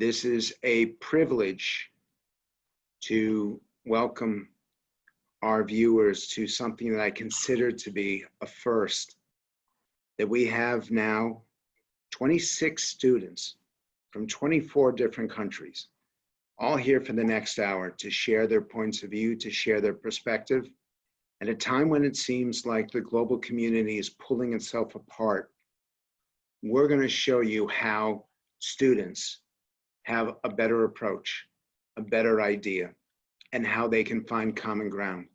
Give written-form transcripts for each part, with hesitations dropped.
This is a privilege to welcome our viewers to something that I consider to be a first, that we have now 26 students from 24 different countries, all here for the next hour to share their points of view, to share their perspective. At a time when it seems like the global community is pulling itself apart, we're going to show you how students have a better approach, a better idea, and how they can find common ground.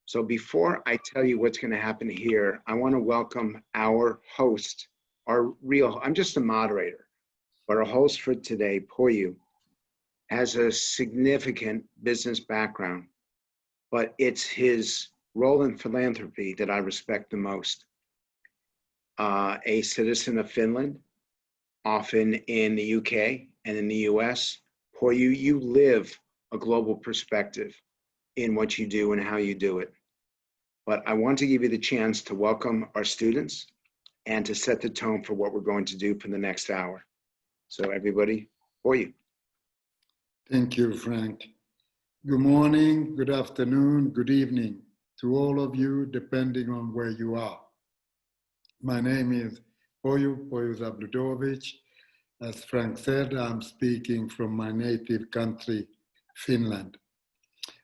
So before I tell you what's going to happen here, I want to welcome our host, I'm just a moderator, but our host for today, Poju, has a significant business background, but it's his role in philanthropy that I respect the most. A citizen of Finland, often in the UK and in the US, Poju, you live a global perspective in what you do and how you do it. But I want to give you the chance to welcome our students and to set the tone for what we're going to do for the next hour. So everybody, Poju. Thank you, Frank. Good morning, good afternoon, good evening to all of you, depending on where you are. My name is Poju Zabludowicz. As Frank said, I'm speaking from my native country, Finland.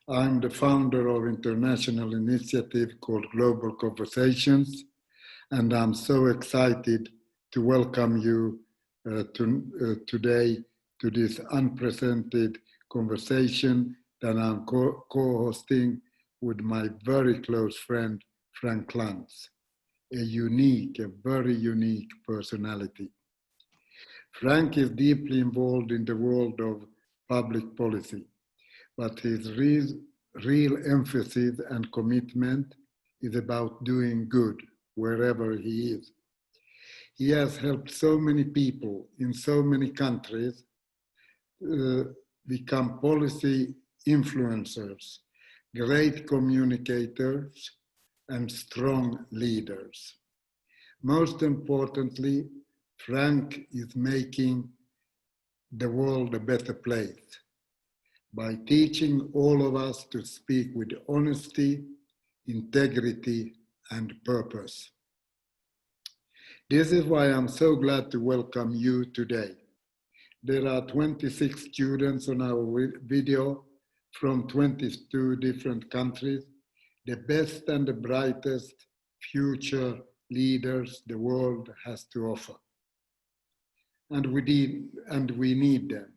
I'm the founder of an international initiative called Global Conversations, and I'm so excited to welcome you today to this unprecedented conversation that I'm co-hosting with my very close friend, Frank Luntz, a very unique personality. Frank is deeply involved in the world of public policy, but his real emphasis and commitment is about doing good wherever he is. He has helped so many people in so many countries become policy influencers, great communicators, and strong leaders. Most importantly, Frank is making the world a better place by teaching all of us to speak with honesty, integrity, and purpose. This is why I'm so glad to welcome you today. There are 26 students on our video from 22 different countries, the best and the brightest future leaders the world has to offer. And we need them,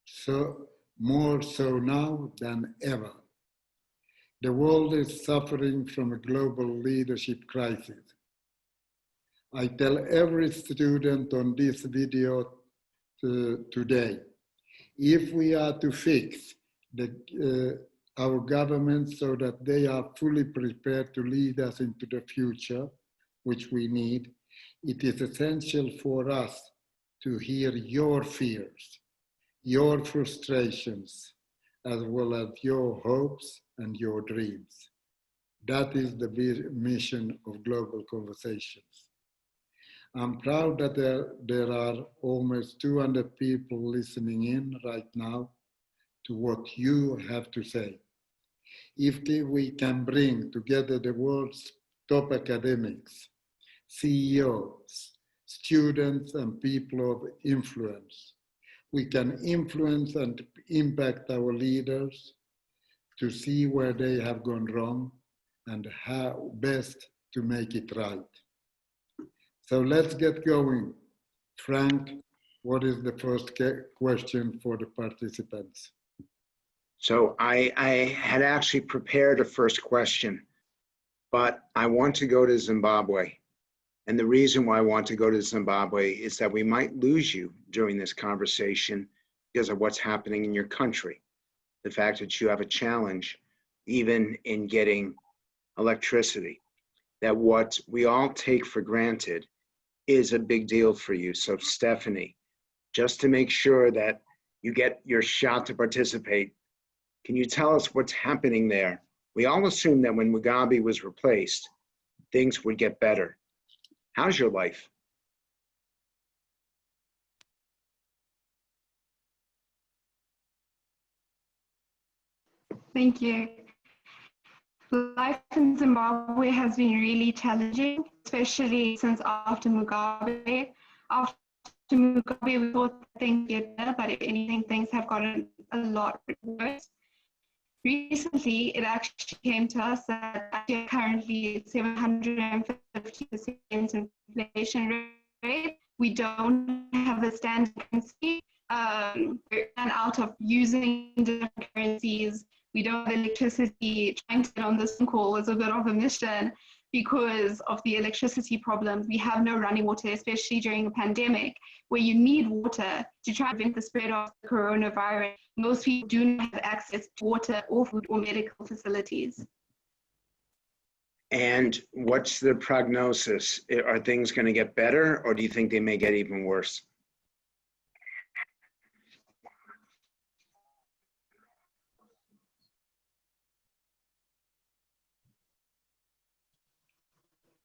so more so now than ever. The world is suffering from a global leadership crisis. I tell every student on this video today, if we are to fix our government so that they are fully prepared to lead us into the future, which we need, it is essential for us to hear your fears, your frustrations, as well as your hopes and your dreams. That is the mission of Global Conversations. I'm proud that there are almost 200 people listening in right now to what you have to say. If we can bring together the world's top academics, CEOs, students, and people of influence, we can influence and impact our leaders to see where they have gone wrong and how best to make it right. So let's get going. Frank, what is the first question for the participants? So I had actually prepared a first question, but I want to go to Zimbabwe. And the reason why I want to go to Zimbabwe is that we might lose you during this conversation because of what's happening in your country. The fact that you have a challenge, even in getting electricity, that what we all take for granted is a big deal for you. So Stephanie, just to make sure that you get your shot to participate, can you tell us what's happening there? We all assumed that when Mugabe was replaced, things would get better. How's your life? Thank you. Life in Zimbabwe has been really challenging, especially since after Mugabe. After Mugabe, we thought things get better, but if anything, things have gotten a lot worse. Recently, it actually came to us that currently it's 750% inflation rate. We don't have a standard currency. We're out of using different currencies. We don't have electricity. Trying to get on this call was a bit of a mission because of the electricity problems. We have no running water, especially during a pandemic where you need water to try to prevent the spread of the coronavirus. Most people do not have access to water or food or medical facilities. And what's the prognosis? Are things going to get better, or do you think they may get even worse?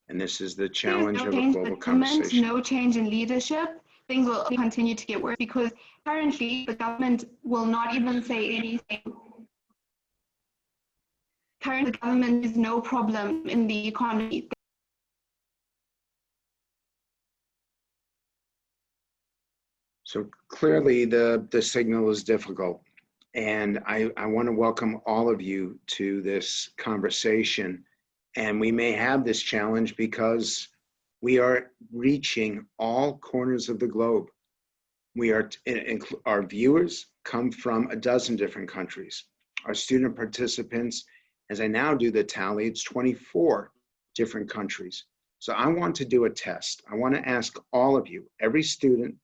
And this is the challenge of a global conversation. No change in leadership, things will continue to get worse because currently the government will not even say anything. Currently, the government is no problem in the economy. So clearly the signal is difficult. And I want to welcome all of you to this conversation. And we may have this challenge because we are reaching all corners of the globe. Our viewers come from a dozen different countries. Our student participants, as I now do the tally, it's 24 different countries. So I want to do a test. I want to ask all of you, every student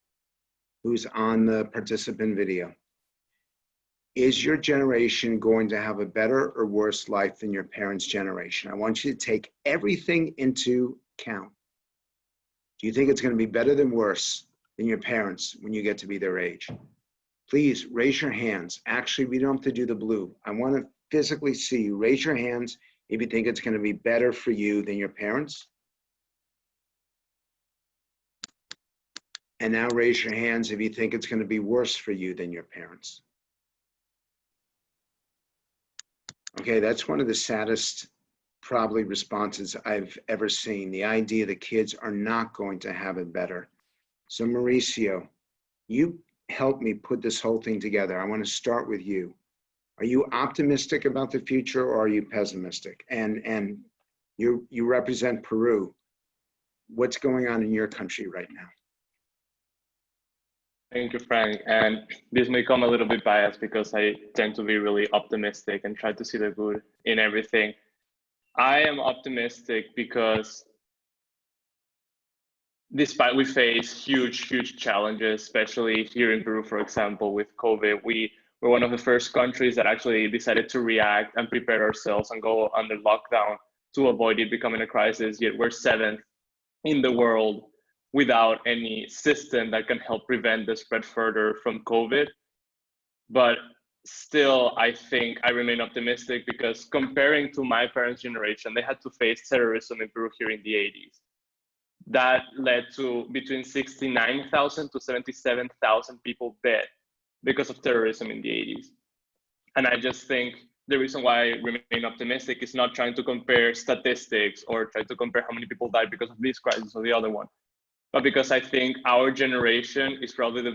who's on the participant video, is your generation going to have a better or worse life than your parents' generation? I want you to take everything into account. Do you think it's going to be better than worse than your parents when you get to be their age? Please raise your hands. Actually, we don't have to do the blue. I want to physically see you. Raise your hands if you think it's going to be better for you than your parents. And now raise your hands if you think it's going to be worse for you than your parents. Okay, that's one of the saddest probably responses I've ever seen. The idea that kids are not going to have it better. So Mauricio, you helped me put this whole thing together. I want to start with you. Are you optimistic about the future or are you pessimistic? And you represent Peru. What's going on in your country right now? Thank you, Frank. And this may come a little bit biased because I tend to be really optimistic and try to see the good in everything. I am optimistic because despite we face huge challenges, especially here in Peru, for example, with COVID, we were one of the first countries that actually decided to react and prepare ourselves and go under lockdown to avoid it becoming a crisis, yet we're 7th in the world without any system that can help prevent the spread further from COVID. But still, I think I remain optimistic because comparing to my parents' generation, they had to face terrorism in Peru here in the 80s. That led to between 69,000 to 77,000 people dead because of terrorism in the 80s. And I just think the reason why I remain optimistic is not trying to compare statistics or try to compare how many people died because of this crisis or the other one, but because I think our generation is probably the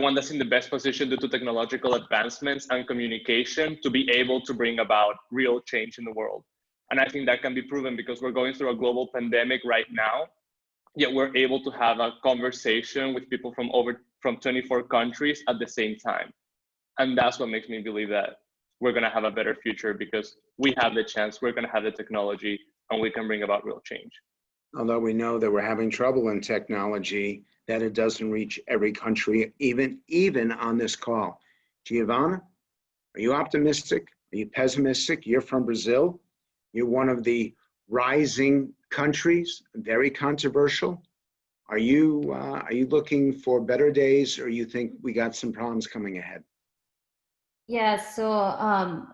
one that's in the best position due to technological advancements and communication to be able to bring about real change in the world. And I think that can be proven because we're going through a global pandemic right now, yet we're able to have a conversation with people from 24 countries at the same time. And that's what makes me believe that we're gonna have a better future because we have the chance, we're gonna have the technology, and we can bring about real change. Although we know that we're having trouble in technology, that it doesn't reach every country, even on this call. Giovanna, are you optimistic? Are you pessimistic? You're from Brazil. You're one of the rising countries, very controversial. Are you looking for better days, or you think we got some problems coming ahead? Yeah, so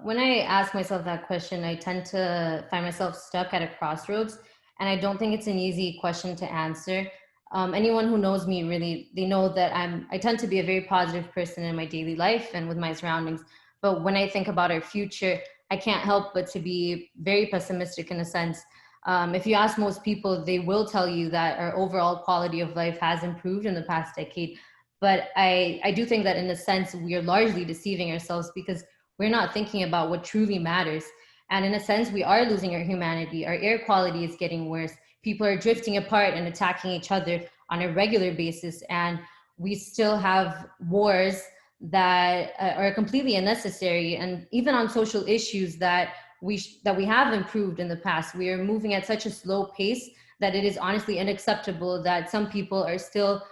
when I ask myself that question, I tend to find myself stuck at a crossroads, and I don't think it's an easy question to answer. Anyone who knows me really, they know that I tend to be a very positive person in my daily life and with my surroundings, But when I think about our future, I can't help but to be very pessimistic in a sense. If you ask most people, they will tell you that our overall quality of life has improved in the past decade. But I do think that in a sense, we are largely deceiving ourselves because we're not thinking about what truly matters. And in a sense, we are losing our humanity. Our air quality is getting worse. People are drifting apart and attacking each other on a regular basis. And we still have wars that are completely unnecessary. And even on social issues that we have improved in the past, we are moving at such a slow pace that it is honestly unacceptable that some people are still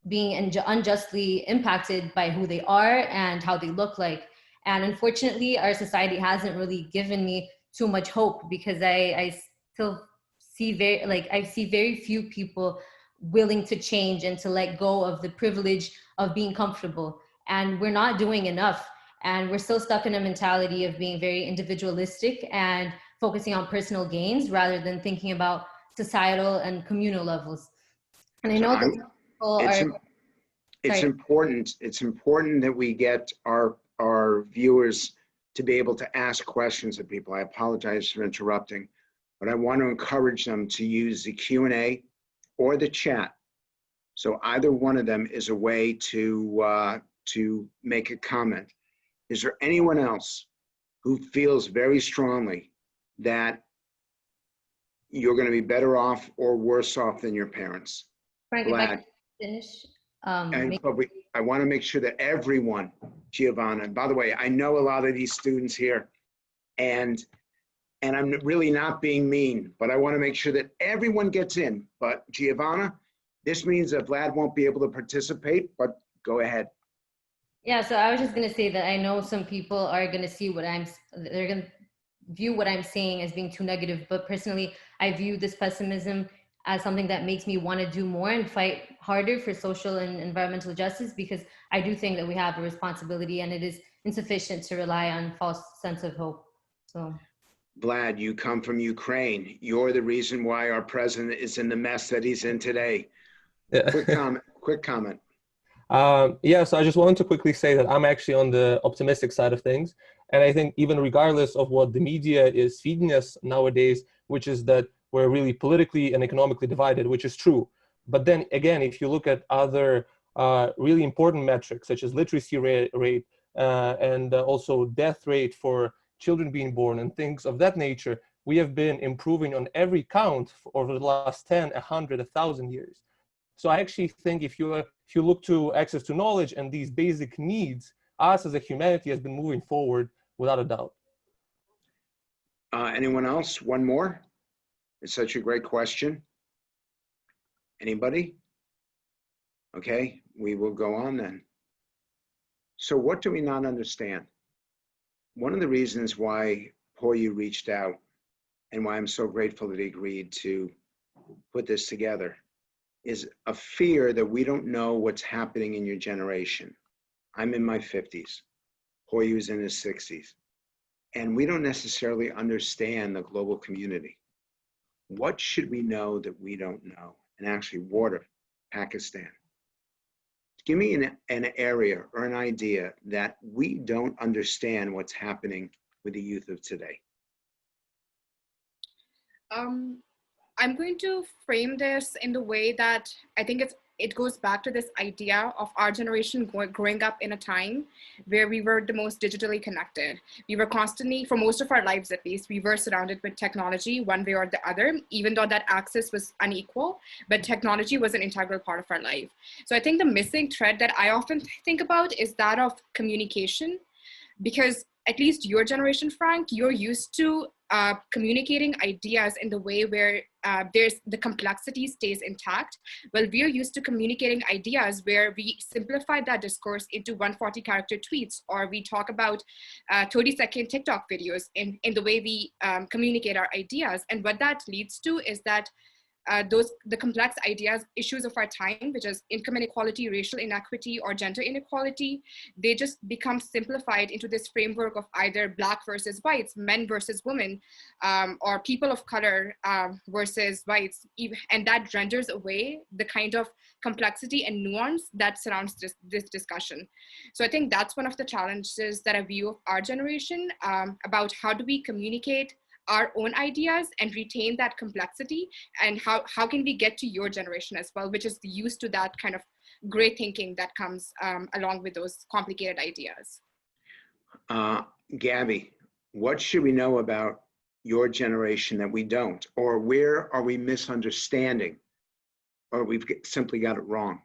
being unjustly impacted by who they are and how they look like. And unfortunately, our society hasn't really given me too much hope because I still see I see very few people willing to change and to let go of the privilege of being comfortable. And we're not doing enough. And we're still stuck in a mentality of being very individualistic and focusing on personal gains rather than thinking about societal and communal levels. And I know that people it's important that we get our viewers to be able to ask questions of people. I apologize for interrupting, but I want to encourage them to use the Q&A or the chat. So either one of them is a way to make a comment. Is there anyone else who feels very strongly that you're going to be better off or worse off than your parents? Frank, Glad. if I can finish. I want to make sure that everyone, Giovanna, by the way, I know a lot of these students here, and I'm really not being mean, but I want to make sure that everyone gets in. But Giovanna, this means that Vlad won't be able to participate, but go ahead. Yeah, so I was just going to say that I know some people are going to see they're going to view what I'm saying as being too negative, but personally, I view this pessimism as something that makes me want to do more and fight harder for social and environmental justice, because I do think that we have a responsibility and it is insufficient to rely on false sense of hope. So, Vlad, you come from Ukraine. You're the reason why our president is in the mess that he's in today. Yeah. Quick comment. Yeah, so I just wanted to quickly say that I'm actually on the optimistic side of things. And I think even regardless of what the media is feeding us nowadays, which is that we're really politically and economically divided, which is true. But then again, if you look at other really important metrics, such as literacy rate and also death rate for children being born and things of that nature, we have been improving on every count over the last 10, 100, 1,000 years. So I actually think if you look to access to knowledge and these basic needs, us as a humanity has been moving forward without a doubt. Anyone else? One more? It's such a great question. Anybody? Okay, we will go on then. So what do we not understand? One of the reasons why Poju reached out and why I'm so grateful that he agreed to put this together is a fear that we don't know what's happening in your generation. I'm in my 50s. Poju's in his 60s. And we don't necessarily understand the global community. What should we know that we don't know? And actually, water, Pakistan. Give me an area or an idea that we don't understand what's happening with the youth of today. I'm going to frame this in the way that I think it goes back to this idea of our generation growing up in a time where we were the most digitally connected. We were constantly, for most of our lives at least, we were surrounded with technology one way or the other, even though that access was unequal, but technology was an integral part of our life. So I think the missing thread that I often think about is that of communication, because at least your generation, Frank, you're used to communicating ideas in the way where the complexity stays intact. Well, we're used to communicating ideas where we simplify that discourse into 140 character tweets, or we talk about 30-second TikTok videos in the way we communicate our ideas. And what that leads to is that the complex ideas, issues of our time, which is income inequality, racial inequity, or gender inequality, they just become simplified into this framework of either Black versus whites, men versus women, or people of color versus whites. And that renders away the kind of complexity and nuance that surrounds this discussion. So I think that's one of the challenges that I view of our generation, about how do we communicate our own ideas and retain that complexity, and how can we get to your generation as well, which is used to that kind of gray thinking that comes along with those complicated ideas. Gabby, what should we know about your generation that we don't? Or where are we misunderstanding? Or we've simply got it wrong?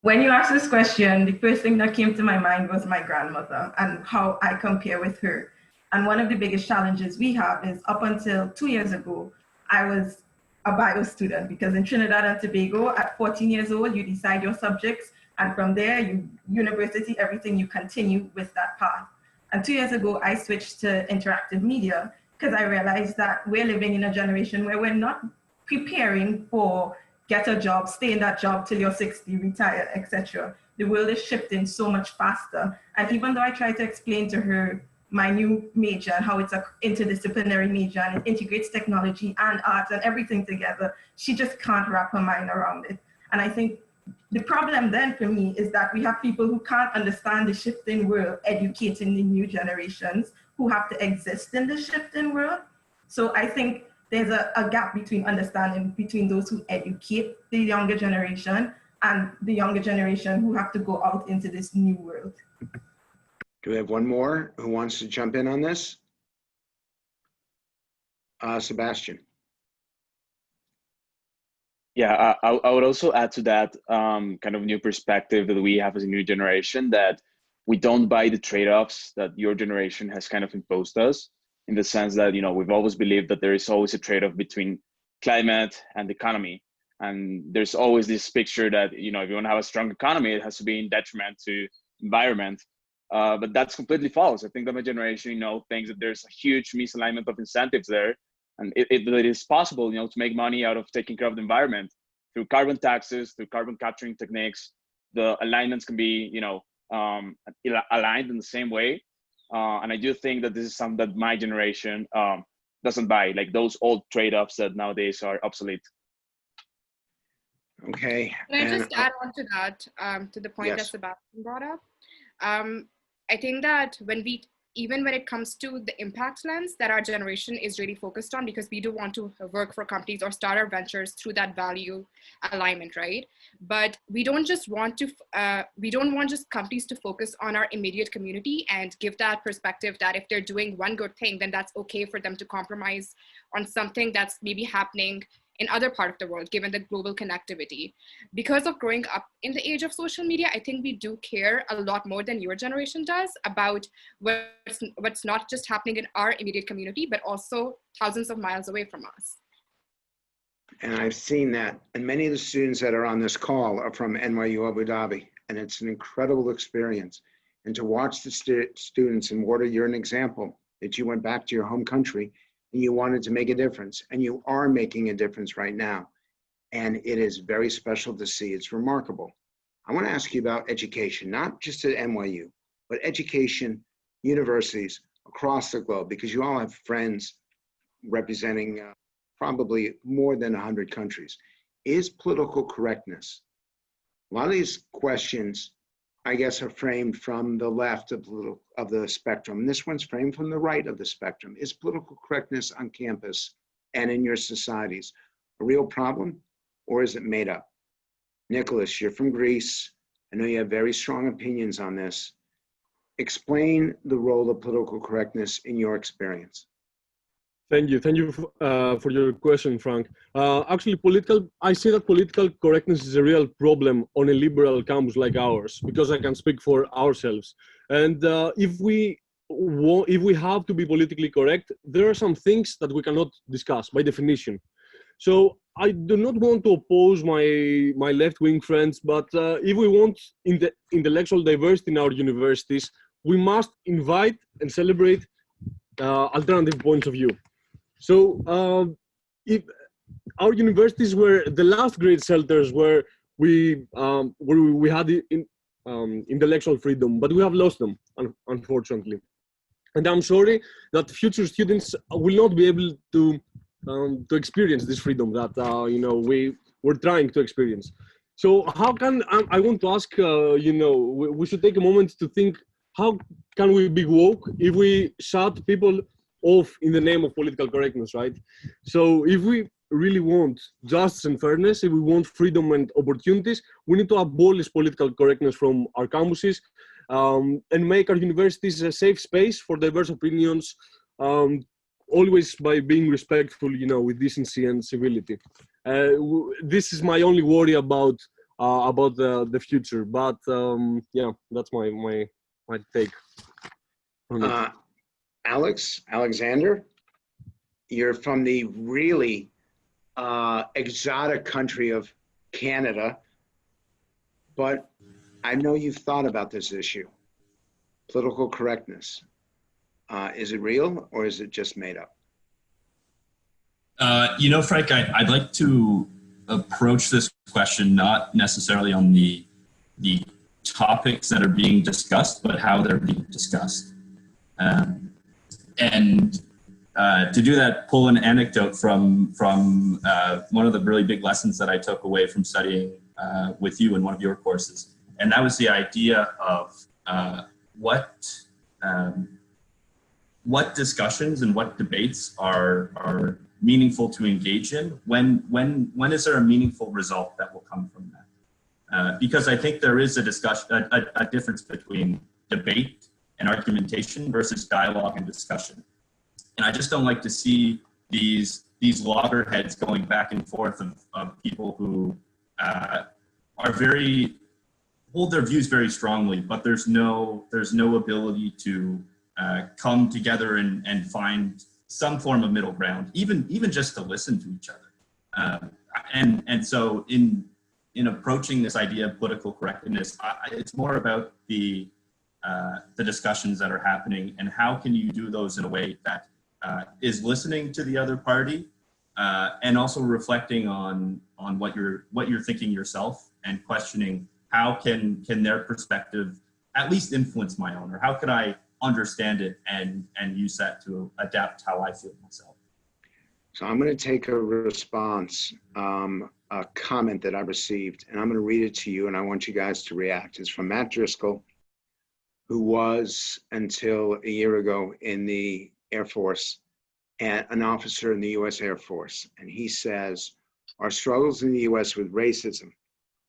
When you asked this question, the first thing that came to my mind was my grandmother and how I compare with her. And one of the biggest challenges we have is up until 2 years ago, I was a bio student, because in Trinidad and Tobago, at 14 years old, you decide your subjects. And from there, university, everything, you continue with that path. And 2 years ago, I switched to interactive media because I realized that we're living in a generation where we're not preparing for get a job, stay in that job till you're 60, retire, etc. The world is shifting so much faster. And even though I try to explain to her my new major and how it's an interdisciplinary major and it integrates technology and arts and everything together, she just can't wrap her mind around it. And I think the problem then for me is that we have people who can't understand the shifting world, educating the new generations who have to exist in the shifting world. So I think there's a gap between understanding between those who educate the younger generation and the younger generation who have to go out into this new world. Do we have one more who wants to jump in on this? Sebastian. Yeah, I would also add to that kind of new perspective that we have as a new generation, that we don't buy the trade-offs that your generation has kind of imposed us, in the sense that, you know, we've always believed that there is always a trade-off between climate and economy. And there's always this picture that, you know, if you want to have a strong economy, it has to be in detriment to environment. But that's completely false. I think that my generation, you know, thinks that there's a huge misalignment of incentives there. And it is possible, you know, to make money out of taking care of the environment through carbon taxes, through carbon capturing techniques. The alignments can be, you know, aligned in the same way. And I do think that this is something that my generation doesn't buy, like those old trade-offs that nowadays are obsolete. Okay. Can I just add on to that, to the point that Sebastian brought up? I think that even when it comes to the impact lens that our generation is really focused on, because we do want to work for companies or start our ventures through that value alignment, right? But we don't just want just companies to focus on our immediate community and give that perspective that if they're doing one good thing, then that's okay for them to compromise on something that's maybe happening in other part of the world, given the global connectivity. Because of growing up in the age of social media, I think we do care a lot more than your generation does about what's not just happening in our immediate community, but also thousands of miles away from us. And I've seen that. And many of the students that are on this call are from NYU Abu Dhabi. And it's an incredible experience. And to watch the students, and Warda, you're an example that you went back to your home country and you wanted to make a difference, and you are making a difference right now. And it is very special to see. It's remarkable. I want to ask you about education, not just at NYU, but education, universities across the globe, because you all have friends representing probably more than 100 countries. Is political correctness? A lot of these questions, I guess, are framed from the left of the spectrum. This one's framed from the right of the spectrum. Is political correctness on campus and in your societies a real problem, or is it made up? Nicholas, you're from Greece. I know you have very strong opinions on this. Explain the role of political correctness in your experience. Thank you for your question, Frank. Actually, I say that political correctness is a real problem on a liberal campus like ours, because I can speak for ourselves. And if we have to be politically correct, there are some things that we cannot discuss by definition. So I do not want to oppose my left-wing friends, but if we want intellectual diversity in our universities, we must invite and celebrate alternative points of view. So our universities were the last great shelters where we had intellectual freedom, but we have lost them, unfortunately. And I'm sorry that future students will not be able to experience this freedom that we're trying to experience. So how can I want to ask? We should take a moment to think: how can we be woke if we shut people off in the name of political correctness, right? So if we really want justice and fairness, if we want freedom and opportunities, we need to abolish political correctness from our campuses and make our universities a safe space for diverse opinions, always by being respectful, with decency and civility. This is my only worry about the future, but yeah, that's my take on it. Alexander, you're from the really exotic country of Canada, but I know you've thought about this issue, political correctness. Is it real or is it just made up? Frank, I'd like to approach this question not necessarily on the topics that are being discussed, but how they're being discussed. And to do that, pull an anecdote from one of the really big lessons that I took away from studying with you in one of your courses. And that was the idea of what discussions and what debates are meaningful to engage in. When is there a meaningful result that will come from that? Because I think there is a difference between debate and argumentation versus dialogue and discussion. And I just don't like to see these loggerheads going back and forth of people who hold their views very strongly, but there's no ability to come together and find some form of middle ground, even just to listen to each other. And so in approaching this idea of political correctness, it's more about the discussions that are happening and how can you do those in a way that is listening to the other party and also reflecting on what you're thinking yourself and questioning how can their perspective at least influence my own, or how could I understand it and use that to adapt how I feel myself. So I'm going to take a response, a comment that I received, and I'm going to read it to you, and I want you guys to react. It's from Matt Driscoll, who was, until a year ago, in the Air Force, and an officer in the U.S. Air Force. And he says, our struggles in the U.S. with racism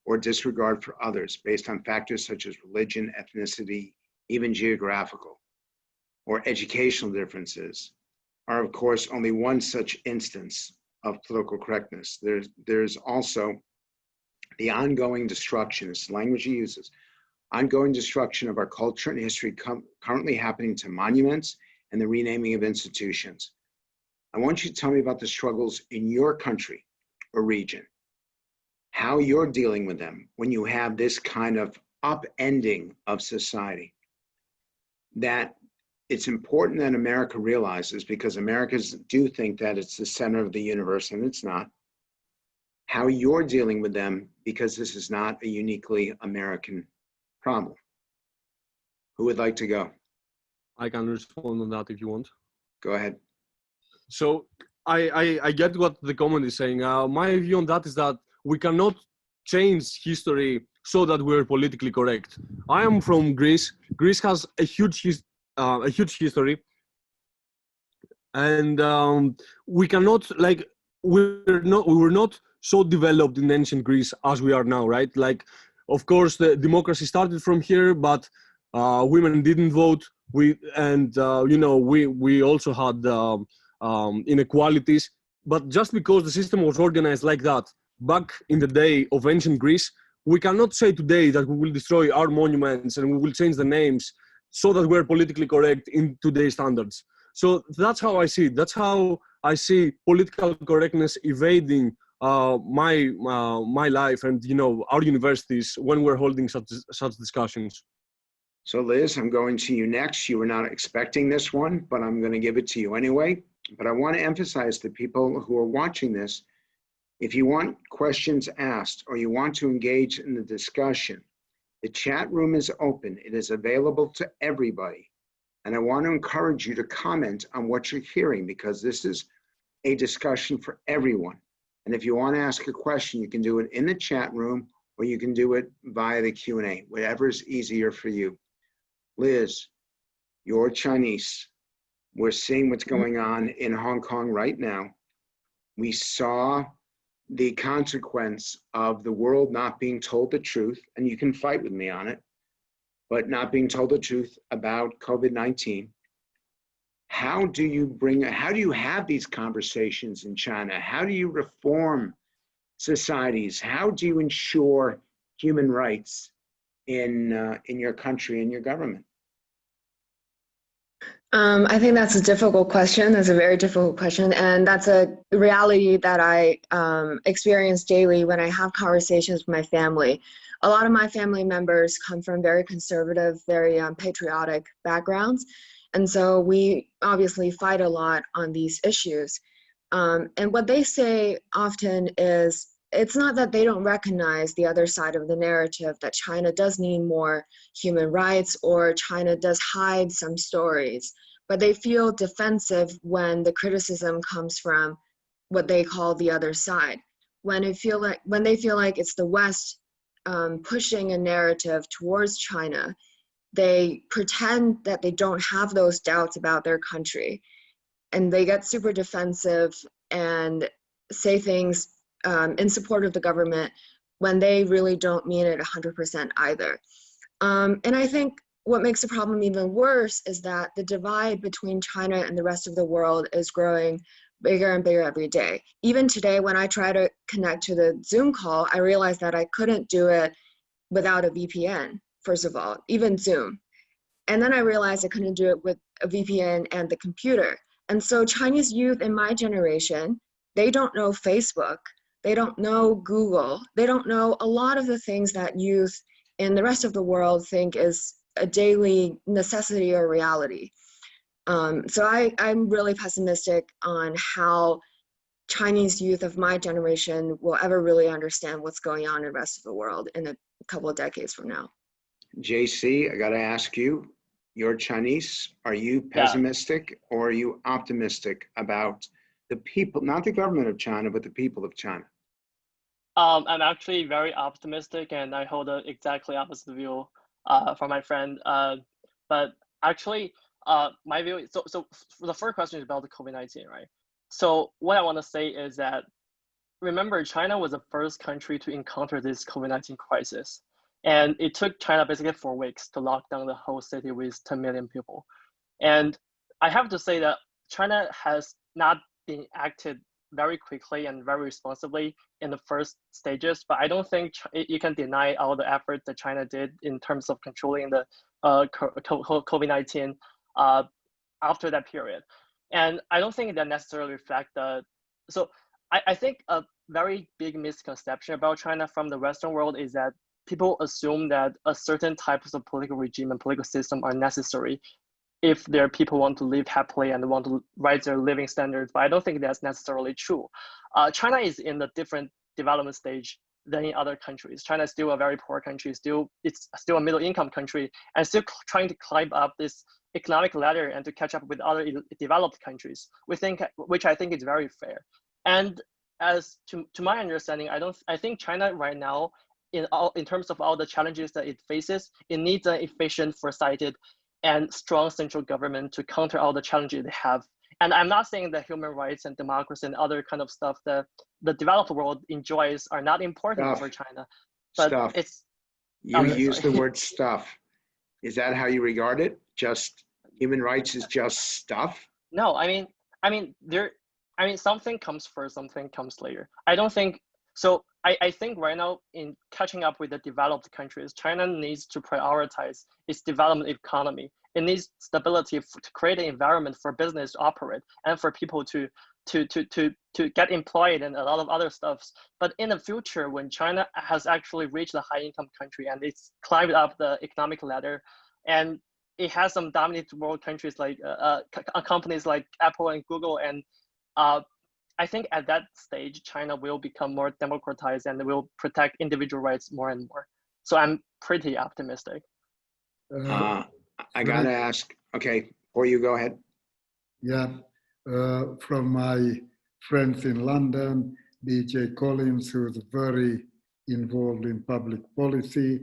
or disregard for others based on factors such as religion, ethnicity, even geographical or educational differences are, of course, only one such instance of political correctness. There's also the ongoing destruction, it's the language he uses, ongoing destruction of our culture and history currently happening to monuments and the renaming of institutions. I want you to tell me about the struggles in your country or region, how you're dealing with them when you have this kind of upending of society. That it's important that America realizes, because Americans do think that it's the center of the universe, and it's not, how you're dealing with them, because this is not a uniquely American problem. Who would like to go? I can respond on that if you want. Go ahead. So I get what the comment is saying. My view on that is that we cannot change history so that we're politically correct. I am from Greece. Greece has a huge history, and we cannot, like, we were not so developed in ancient Greece as we are now, right? Like, of course, the democracy started from here, but women didn't vote. We also had inequalities. But just because the system was organized like that back in the day of ancient Greece, we cannot say today that we will destroy our monuments and we will change the names so that we're politically correct in today's standards. So that's how I see it. That's how I see political correctness evading my life and our universities when we're holding such discussions. So Liz, I'm going to you next. You were not expecting this one, but I'm going to give it to you anyway. But I want to emphasize to people who are watching this, If you want questions asked or you want to engage in the discussion, the chat room is open. It is available to everybody. And I want to encourage you to comment on what you're hearing, because this is a discussion for everyone. And if you want to ask a question, you can do it in the chat room or you can do it via the Q&A, whatever is easier for you. Liz, you're Chinese. We're seeing what's going on in Hong Kong right now. We saw the consequence of the world not being told the truth, and you can fight with me on it, but not being told the truth about COVID-19. How do you have these conversations in China? How do you reform societies? How do you ensure human rights in your country and your government? I think that's a difficult question. That's a very difficult question. And that's a reality that I experience daily when I have conversations with my family. A lot of my family members come from very conservative, very patriotic backgrounds. And so we obviously fight a lot on these issues. And what they say often is, it's not that they don't recognize the other side of the narrative, that China does need more human rights or China does hide some stories, but they feel defensive when the criticism comes from what they call the other side. When they feel like it's the West pushing a narrative towards China, they pretend that they don't have those doubts about their country, and they get super defensive and say things in support of the government when they really don't mean it 100% either. And I think what makes the problem even worse is that the divide between China and the rest of the world is growing bigger and bigger every day. Even today, when I try to connect to the Zoom call, I realized that I couldn't do it without a VPN, first of all, even Zoom. And then I realized I couldn't do it with a VPN and the computer. And so Chinese youth in my generation, they don't know Facebook. They don't know Google. They don't know a lot of the things that youth in the rest of the world think is a daily necessity or reality. So I'm really pessimistic on how Chinese youth of my generation will ever really understand what's going on in the rest of the world in a couple of decades from now. JC, I got to ask you, you're Chinese. Are you pessimistic or are you optimistic about the people, not the government of China, but the people of China? I'm actually very optimistic, and I hold an exactly opposite view from my friend. But actually, my view, so the first question is about the COVID-19, right? So what I want to say is that, remember, China was the first country to encounter this COVID-19 crisis. And it took China basically 4 weeks to lock down the whole city with 10 million people. And I have to say that China has not been acted very quickly and very responsibly in the first stages, but I don't think you can deny all the effort that China did in terms of controlling the COVID-19 after that period. And I don't think that necessarily reflect so I think a very big misconception about China from the Western world is that people assume that a certain types of political regime and political system are necessary if their people want to live happily and want to raise their living standards. But I don't think that's necessarily true. China is in a different development stage than in other countries. China is still a very poor country, it's still a middle income country, and still trying to climb up this economic ladder and to catch up with other developed countries, which I think is very fair. And as to my understanding, I think China right now, in terms of all the challenges that it faces, it needs an efficient, foresighted, and strong central government to counter all the challenges they have. And I'm not saying that human rights and democracy and other kind of stuff that the developed world enjoys are not important for China, but it's. You use the word stuff. Is that how you regard it? Just human rights is just stuff? No, I mean, something comes first, something comes later. I don't think so. I think right now, in catching up with the developed countries, China needs to prioritize its development economy. It needs stability to create an environment for business to operate and for people to get employed and a lot of other stuffs. But in the future, when China has actually reached a high income country and it's climbed up the economic ladder, and it has some dominant world countries like companies like Apple and Google, and I think at that stage, China will become more democratized and will protect individual rights more and more. So I'm pretty optimistic. I gotta ask, okay, or you go ahead. Yeah, from my friends in London, DJ Collins, who is very involved in public policy,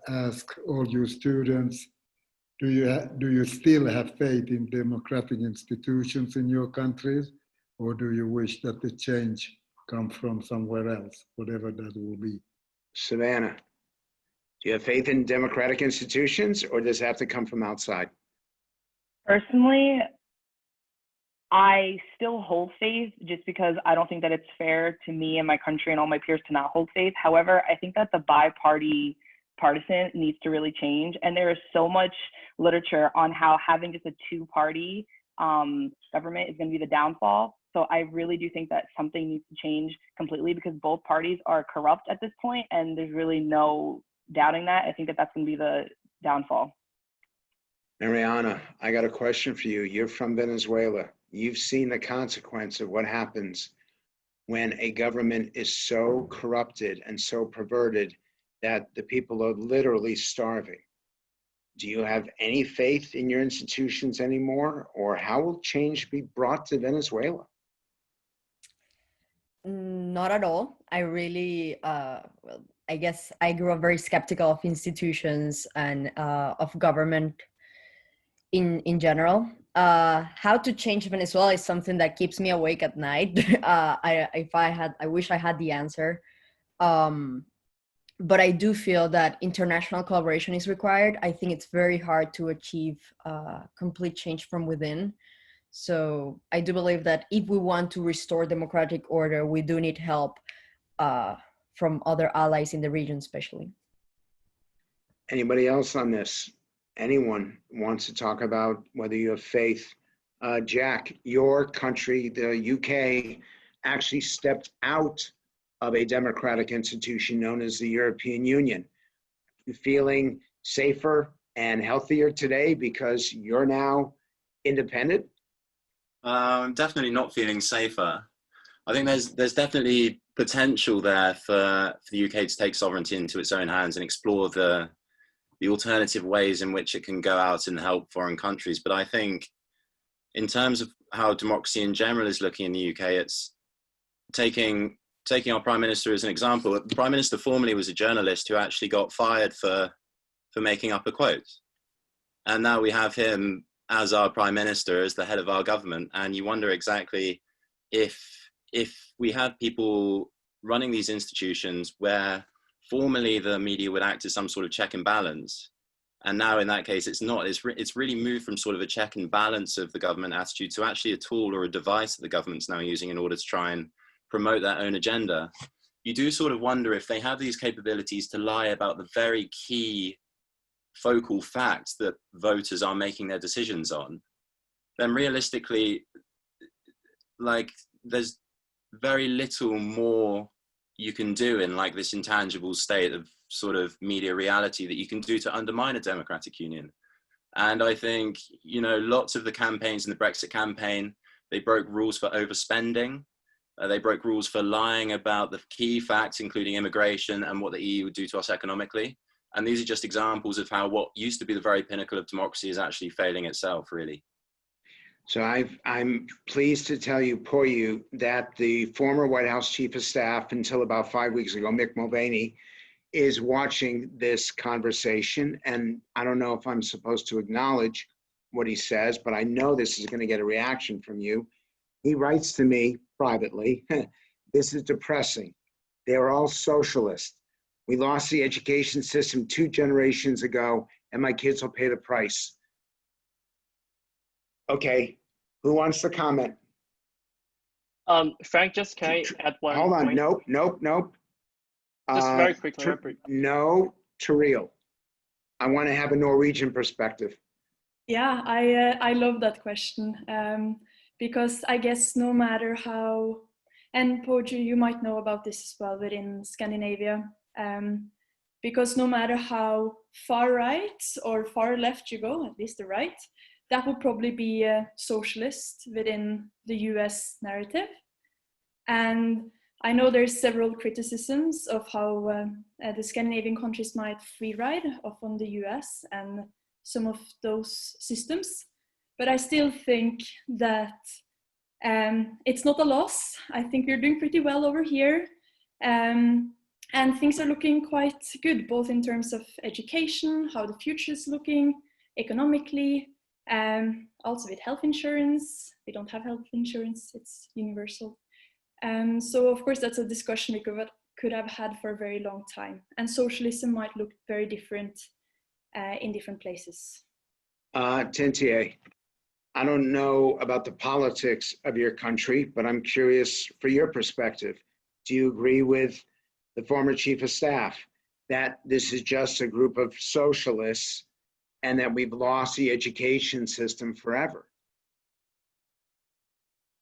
ask all you students, do you still have faith in democratic institutions in your countries, or do you wish that the change comes from somewhere else, whatever that will be? Savannah, do you have faith in democratic institutions, or does it have to come from outside? Personally, I still hold faith just because I don't think that it's fair to me and my country and all my peers to not hold faith. However, I think that the bipartisan needs to really change. And there is so much literature on how having just a two-party government is going to be the downfall. So I really do think that something needs to change completely because both parties are corrupt at this point, and there's really no doubting that. I think that that's going to be the downfall. Mariana, I got a question for you. You're from Venezuela. You've seen the consequence of what happens when a government is so corrupted and so perverted that the people are literally starving. Do you have any faith in your institutions anymore, or how will change be brought to Venezuela? Not at all. I really, well, I guess I grew up very skeptical of institutions and of government in general. How to change Venezuela is something that keeps me awake at night. I wish I had the answer. But I do feel that international collaboration is required. I think it's very hard to achieve complete change from within. So I do believe that if we want to restore democratic order, we do need help from other allies in the region, especially. Anybody else on this? Anyone wants to talk about whether you have faith? Jack, your country, the UK, actually stepped out of a democratic institution known as the European Union. You feeling safer and healthier today because you're now independent? I'm definitely not feeling safer. I think there's definitely potential there for the UK to take sovereignty into its own hands and explore the alternative ways in which it can go out and help foreign countries. But I think in terms of how democracy in general is looking in the UK, it's taking our Prime Minister as an example. The Prime Minister formerly was a journalist who actually got fired for making up a quote. And now we have him as our Prime Minister, as the head of our government. And you wonder exactly if we had people running these institutions where formerly the media would act as some sort of check and balance. And now in that case, it's not. It's really moved from sort of a check and balance of the government attitude to actually a tool or a device that the government's now using in order to try and promote their own agenda. You do sort of wonder if they have these capabilities to lie about the very key focal facts that voters are making their decisions on, then realistically, like, there's very little more you can do in like this intangible state of sort of media reality that you can do to undermine a democratic union. And I think, you know, lots of the campaigns in the Brexit campaign, they broke rules for overspending. They broke rules for lying about the key facts, including immigration and what the EU would do to us economically. And these are just examples of how what used to be the very pinnacle of democracy is actually failing itself, really. So I'm pleased to tell you, Poju, that the former White House Chief of Staff until about 5 weeks ago, Mick Mulvaney, is watching this conversation. And I don't know if I'm supposed to acknowledge what he says, but I know this is going to get a reaction from you. He writes to me privately, this is depressing. They're all socialists. We lost the education system 2 generations ago, and my kids will pay the price. Okay, who wants to comment? Frank, just can I add one Hold on, point? nope. Just very quickly. No, Therese. I want to have a Norwegian perspective. Yeah, I love that question because I guess no matter how, and Poju, you might know about this as well within Scandinavia, because no matter how far right or far left you go, at least the right, that would probably be a socialist within the US narrative. And I know there's several criticisms of how the Scandinavian countries might free ride off on the US and some of those systems. But I still think that it's not a loss. I think we're doing pretty well over here. And things are looking quite good, both in terms of education, how the future is looking, economically, also with health insurance. We don't have health insurance, it's universal. So of course, that's a discussion we could have had for a very long time. And socialism might look very different in different places. Tintier, I don't know about the politics of your country, but I'm curious for your perspective. Do you agree with the former chief of staff that this is just a group of socialists and that we've lost the education system forever?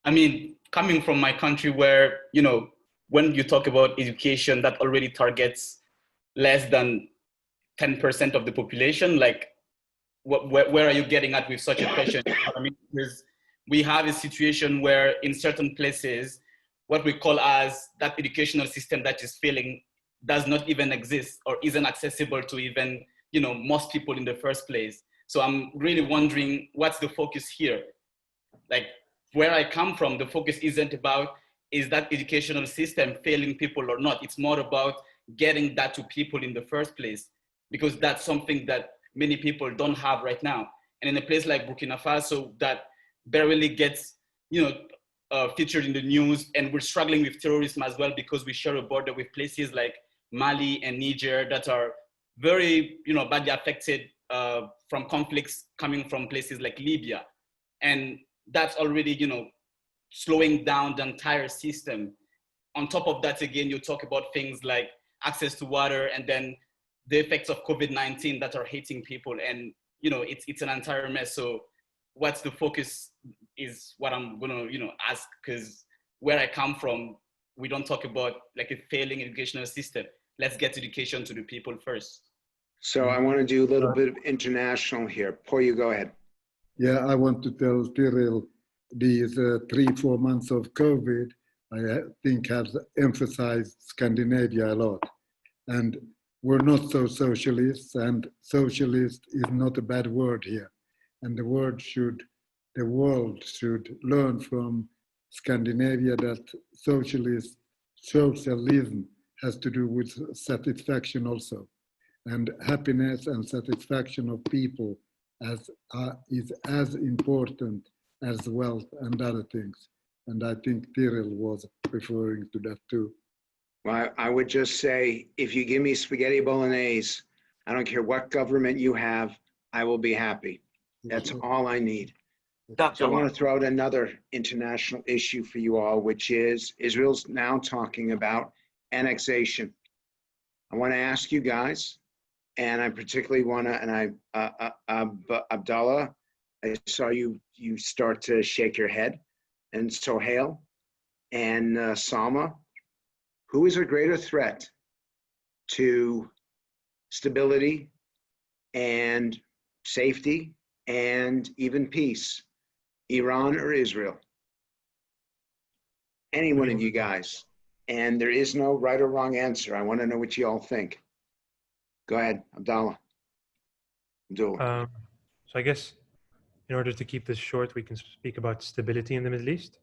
I mean, coming from my country where, you know, when you talk about education that already targets less than 10% of the population, like where are you getting at with such a question? I mean, because we have a situation where in certain places, what we call as that educational system that is failing does not even exist or isn't accessible to even, you know, most people in the first place. So I'm really wondering what's the focus here? Like where I come from, the focus isn't about is that educational system failing people or not. It's more about getting that to people in the first place, because that's something that many people don't have right now. And in a place like Burkina Faso that barely gets, you know, featured in the news, and we're struggling with terrorism as well because we share a border with places like Mali and Niger that are very, you know, badly affected from conflicts coming from places like Libya. And that's already, you know, slowing down the entire system. On top of that, again, you talk about things like access to water and then the effects of COVID-19 that are hitting people. And, you know, it's an entire mess. So what's the focus is what I'm gonna, you know, ask, because where I come from, we don't talk about like a failing educational system. Let's get education to the people first. So I want to do a little bit of international here. Poju, go ahead. Yeah, I want to tell Tyrell, these 3-4 months of COVID, I think has emphasized Scandinavia a lot. And we're not so socialist, and socialist is not a bad word here. And the world should learn from Scandinavia that socialism has to do with satisfaction also. And happiness and satisfaction of people is as important as wealth and other things. And I think Tyrell was referring to that too. Well, I would just say, if you give me spaghetti bolognese, I don't care what government you have, I will be happy. That's all I need. So I want to throw out another international issue for you all, which is Israel's now talking about annexation. I want to ask you guys, and I particularly want to, and Abdallah, I saw you start to shake your head, and Sohail and Salma, who is a greater threat to stability and safety and even peace, Iran or Israel? Any one of you guys. And there is no right or wrong answer. I want to know what you all think. Go ahead, Abdallah. So I guess in order to keep this short, we can speak about stability in the Middle East.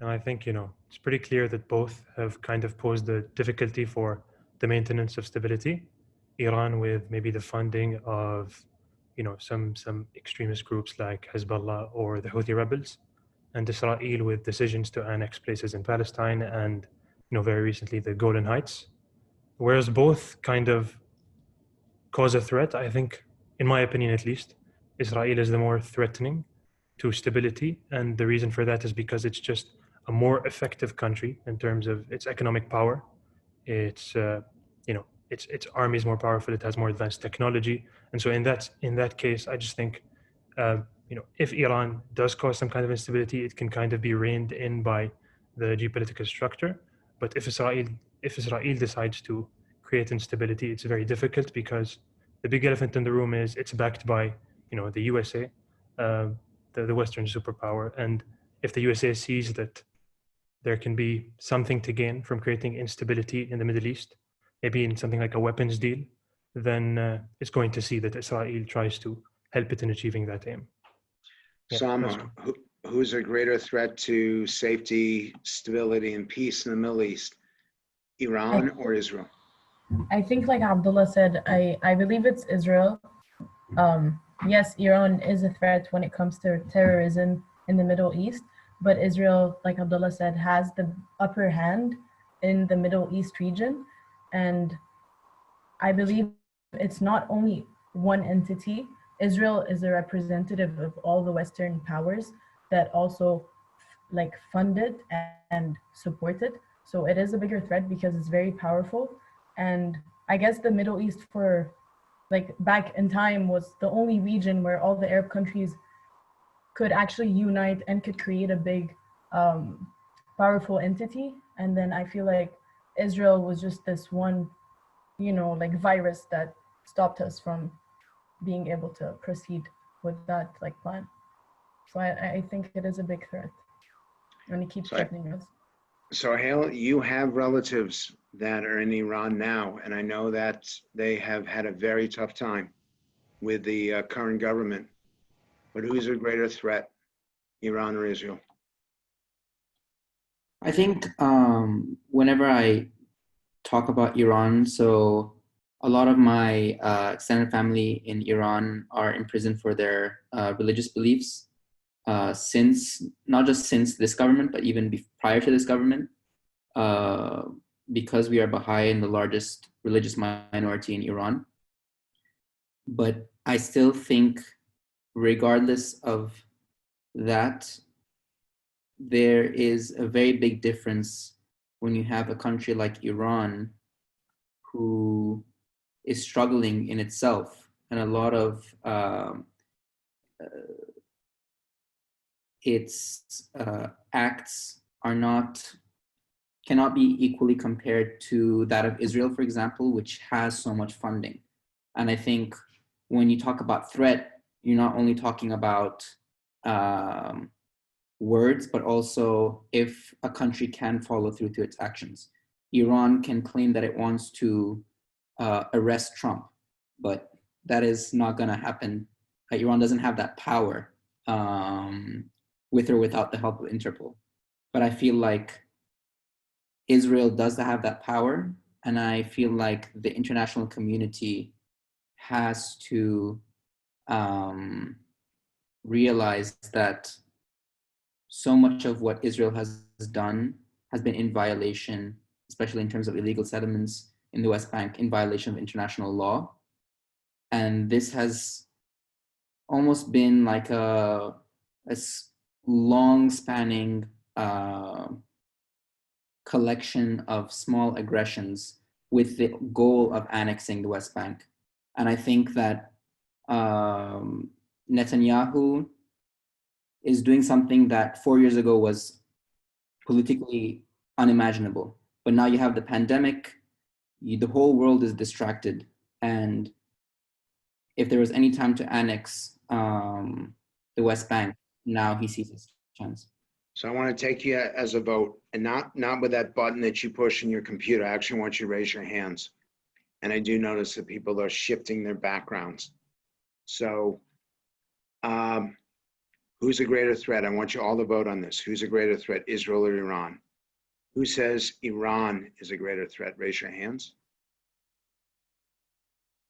And I think, you know, it's pretty clear that both have kind of posed a difficulty for the maintenance of stability. Iran with maybe the funding of, you know, some extremist groups like Hezbollah or the Houthi rebels, and Israel with decisions to annex places in Palestine and, you know, very recently the Golan Heights. Whereas both kind of cause a threat, I think, in my opinion at least, Israel is the more threatening to stability. And the reason for that is because it's just a more effective country in terms of its economic power. It's, you know, its army is more powerful, it has more advanced technology. And so in that case, I just think, you know, if Iran does cause some kind of instability, it can kind of be reined in by the geopolitical structure. But if Israel decides to create instability, it's very difficult because the big elephant in the room is it's backed by, you know, the USA, the Western superpower. And if the USA sees that there can be something to gain from creating instability in the Middle East, maybe in something like a weapons deal, then it's going to see that Israel tries to help it in achieving that aim. Yeah, Sama, who's a greater threat to safety, stability, and peace in the Middle East, Iran or Israel? I think, like Abdullah said, I believe it's Israel. Yes, Iran is a threat when it comes to terrorism in the Middle East, but Israel, like Abdullah said, has the upper hand in the Middle East region. And I believe it's not only one entity. Israel is a representative of all the Western powers that also like fund it and support it. So it is a bigger threat because it's very powerful. And I guess the Middle East for like back in time was the only region where all the Arab countries could actually unite and could create a big powerful entity. And then I feel like Israel was just this one, you know, like virus that stopped us from being able to proceed with that like plan. So I think it is a big threat and it keeps threatening us. So Hale, you have relatives that are in Iran now, and I know that they have had a very tough time with the current government. But who's a greater threat, Iran or Israel? I think whenever I talk about Iran, so a lot of my extended family in Iran are imprisoned for their religious beliefs since, not just since this government, but even prior to this government, because we are Baha'i and the largest religious minority in Iran. But I still think, regardless of that, there is a very big difference when you have a country like Iran who is struggling in itself, and a lot of its acts are cannot be equally compared to that of Israel, for example, which has so much funding. And I think when you talk about threat, you're not only talking about words, but also if a country can follow through to its actions. Iran can claim that it wants to arrest Trump, but that is not going to happen. Iran doesn't have that power with or without the help of Interpol. But I feel like Israel does have that power, and I feel like the international community has to realize that so much of what Israel has done has been in violation, especially in terms of illegal settlements in the West Bank, in violation of international law. And this has almost been like a long-spanning collection of small aggressions with the goal of annexing the West Bank. And I think that Netanyahu is doing something that 4 years ago was politically unimaginable. But now you have the pandemic, the whole world is distracted. And if there was any time to annex the West Bank, now he sees his chance. So I want to take you as a vote, and not with that button that you push in your computer. I actually want you to raise your hands. And I do notice that people are shifting their backgrounds. So who's a greater threat? I want you all to vote on this. Who's a greater threat, Israel or Iran? Who says Iran is a greater threat? Raise your hands.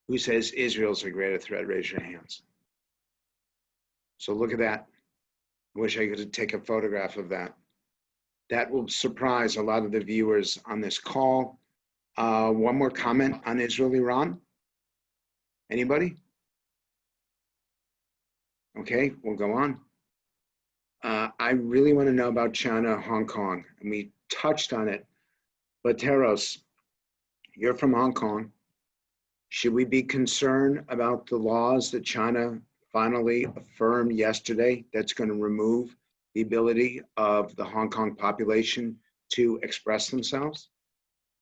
Who says Israel's a greater threat? Raise your hands. So look at that. I wish I could take a photograph of that. That will surprise a lot of the viewers on this call. One more comment on Israel-Iran? Anybody? Okay, we'll go on. I really want to know about China, Hong Kong, and we touched on it. But Teros, you're from Hong Kong. Should we be concerned about the laws that China finally affirmed yesterday that's going to remove the ability of the Hong Kong population to express themselves?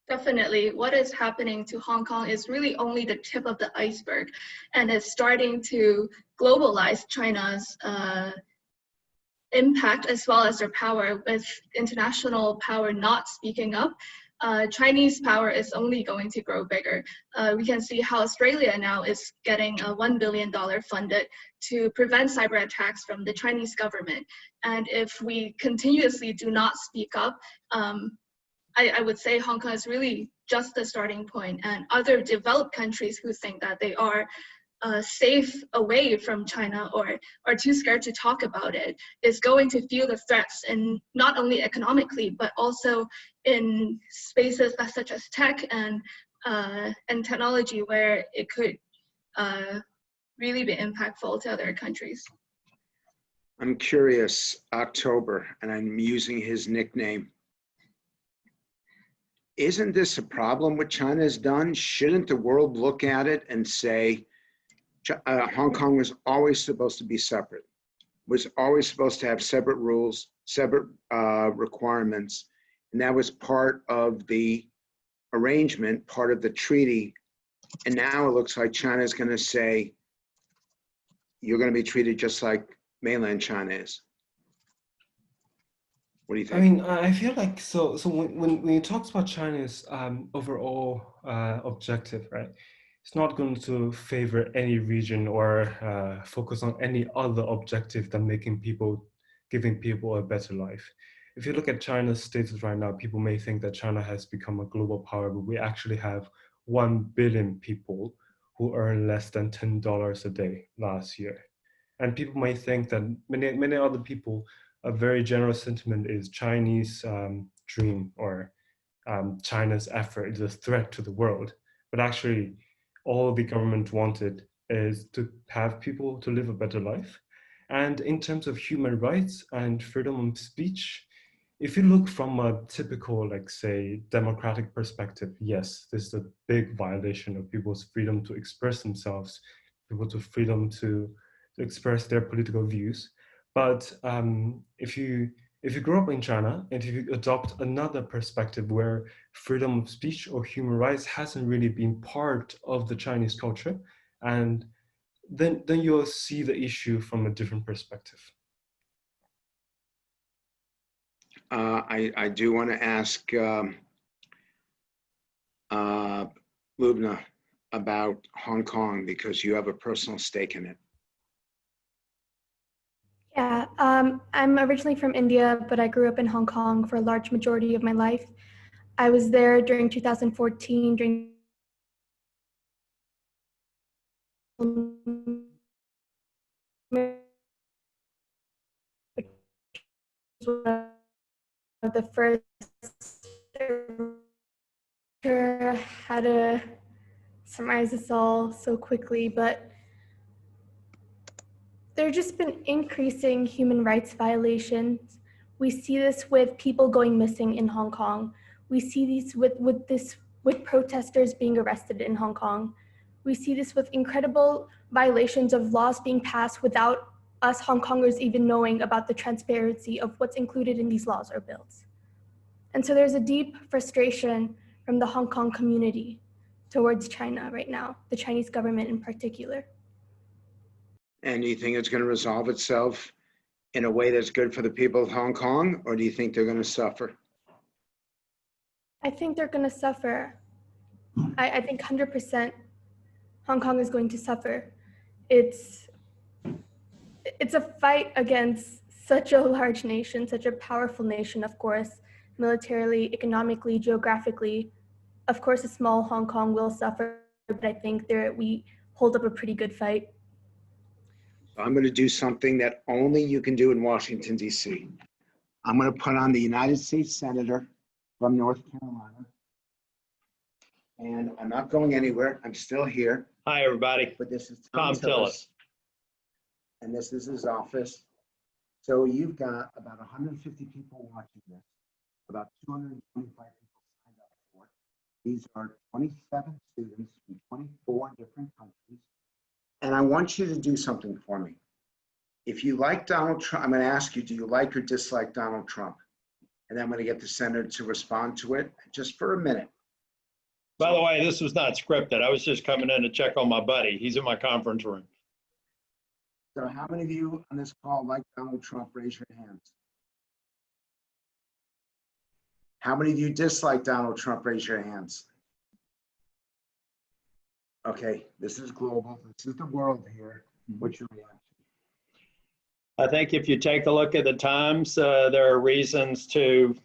Definitely. What is happening to Hong Kong is really only the tip of the iceberg, and it's starting to globalize China's impact as well as their power. With international power not speaking up, Chinese power is only going to grow bigger. We can see how Australia now is getting a $1 billion funded to prevent cyber attacks from the Chinese government. And if we continuously do not speak up, I would say Hong Kong is really just the starting point, and other developed countries who think that they are safe away from China or are too scared to talk about it is going to feel the threats, and not only economically, but also in spaces such as tech and technology, where it could really be impactful to other countries. I'm curious, October, and I'm using his nickname. Isn't this a problem what China has done? Shouldn't the world look at it and say, Hong Kong was always supposed to be separate, was always supposed to have separate rules, separate requirements, and that was part of the arrangement, part of the treaty, and now it looks like China is going to say, you're going to be treated just like mainland China is. What do you think? I mean, I feel like so when you talk about China's overall objective, right? It's not going to favor any region or focus on any other objective than giving people a better life. If you look at China's status right now, people may think that China has become a global power, but we actually have 1 billion people who earn less than $10 a day last year. And people may think that many other people, a very generous sentiment is Chinese dream or China's effort is a threat to the world. But actually, all the government wanted is to have people to live a better life. And in terms of human rights and freedom of speech, if you look from a typical, like say, democratic perspective, yes, this is a big violation of people's freedom to express themselves, people's freedom to express their political views. But if you grow up in China and if you adopt another perspective where freedom of speech or human rights hasn't really been part of the Chinese culture, and then you'll see the issue from a different perspective. I do want to ask Lubna about Hong Kong because you have a personal stake in it. Yeah, I'm originally from India, but I grew up in Hong Kong for a large majority of my life. I was there during 2014, during the first how to summarize this all so quickly, but there have just been increasing human rights violations. We see this with people going missing in Hong Kong. We see these with protesters being arrested in Hong Kong. We see this with incredible violations of laws being passed without us Hong Kongers even knowing about the transparency of what's included in these laws or bills. And so there's a deep frustration from the Hong Kong community towards China right now, the Chinese government in particular. And do you think it's going to resolve itself in a way that's good for the people of Hong Kong, or do you think they're going to suffer? I think they're going to suffer. I think 100% Hong Kong is going to suffer. It's a fight against such a large nation, such a powerful nation, of course, militarily, economically, geographically. Of course, a small Hong Kong will suffer, but I think we hold up a pretty good fight. I'm going to do something that only you can do in Washington, D.C. I'm going to put on the United States Senator from North Carolina. And I'm not going anywhere. I'm still here. Hi, everybody. But this is Tom Tillis. And this is his office. So you've got about 150 people watching this, about 225 people signed up for it. These are 27 students from 24 different countries. And I want you to do something for me. If you like Donald Trump, I'm going to ask you, do you like or dislike Donald Trump? And then I'm going to get the senator to respond to it just for a minute. By the way, this was not scripted. I was just coming in to check on my buddy. He's in my conference room. So how many of you on this call like Donald Trump? Raise your hands. How many of you dislike Donald Trump? Raise your hands. Okay, this is global. This is the world here. What's your reaction? I think if you take a look at the times, there are reasons to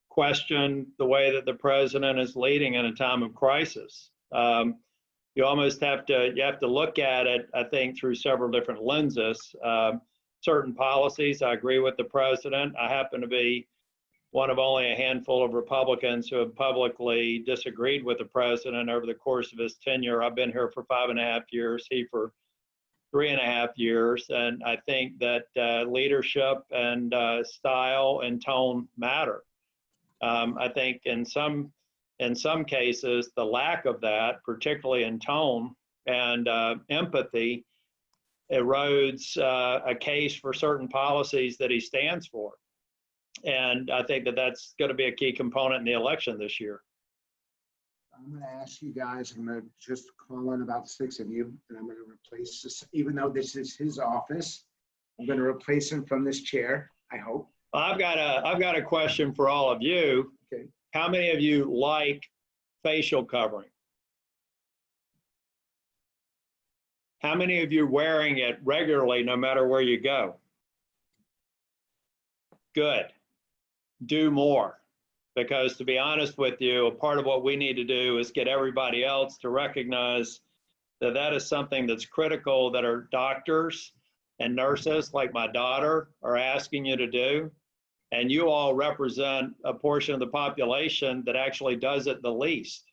question the way that the president is leading in a time of crisis. You almost have to look at it, I think, through several different lenses. Certain policies, I agree with the president. I happen to be one of only a handful of Republicans who have publicly disagreed with the president over the course of his tenure. I've been here for 5.5 years, he for 3.5 years, and I think that leadership and style and tone matter. I think in some cases, the lack of that, particularly in tone and empathy, erodes a case for certain policies that he stands for. And I think that that's going to be a key component in the election this year. I'm going to ask you guys, I'm going to just call on about 6 of you, and I'm going to replace this, even though this is his office, I'm going to replace him from this chair, I hope. I've got a question for all of you. Okay. How many of you like facial covering? How many of you are wearing it regularly no matter where you go? Good. Do more. Because to be honest with you, a part of what we need to do is get everybody else to recognize that that is something that's critical, that our doctors and nurses like my daughter are asking you to do. And you all represent a portion of the population that actually does it the least.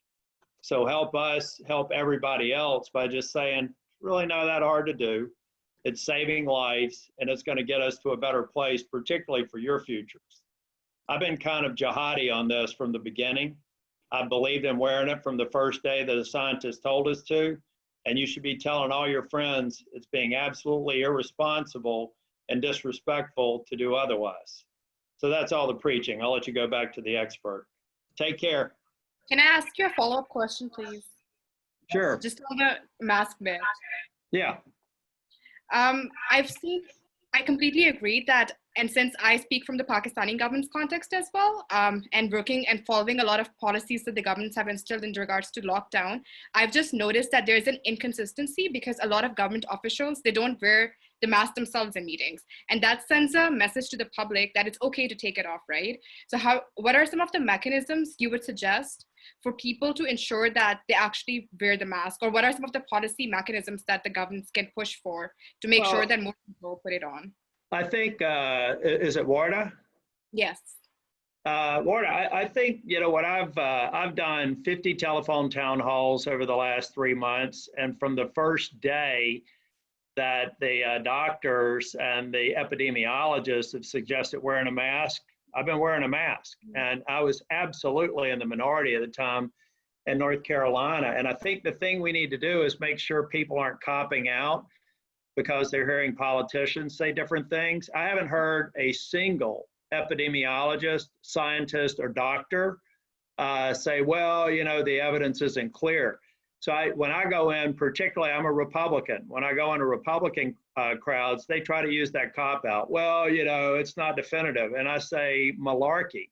So help us, help everybody else by just saying, it's really not that hard to do. It's saving lives, and it's going to get us to a better place, particularly for your futures. I've been kind of jihadi on this from the beginning. I believed in wearing it from the first day that the scientists told us to. And you should be telling all your friends it's being absolutely irresponsible and disrespectful to do otherwise. So that's all the preaching. I'll let you go back to the expert. Take care. Can I ask you a follow-up question, please? Sure. Just on the mask bit. Yeah. I completely agree that, and since I speak from the Pakistani government's context as well, and working and following a lot of policies that the governments have instilled in regards to lockdown, I've just noticed that there's an inconsistency because a lot of government officials, they don't wear the mask themselves in meetings. And that sends a message to the public that it's okay to take it off, right? So what are some of the mechanisms you would suggest for people to ensure that they actually wear the mask? Or what are some of the policy mechanisms that the governments can push for to make sure that more people put it on? I think, is it Warda? Yes. Warda, I think, you know, what I've done 50 telephone town halls over the last 3 months. And from the first day that the doctors and the epidemiologists have suggested wearing a mask, I've been wearing a mask. And I was absolutely in the minority at the time in North Carolina. And I think the thing we need to do is make sure people aren't copping out because they're hearing politicians say different things. I haven't heard a single epidemiologist, scientist, or doctor say, well, you know, the evidence isn't clear. So when I go in, particularly, I'm a Republican. When I go into Republican crowds, they try to use that cop-out. Well, you know, it's not definitive. And I say malarkey.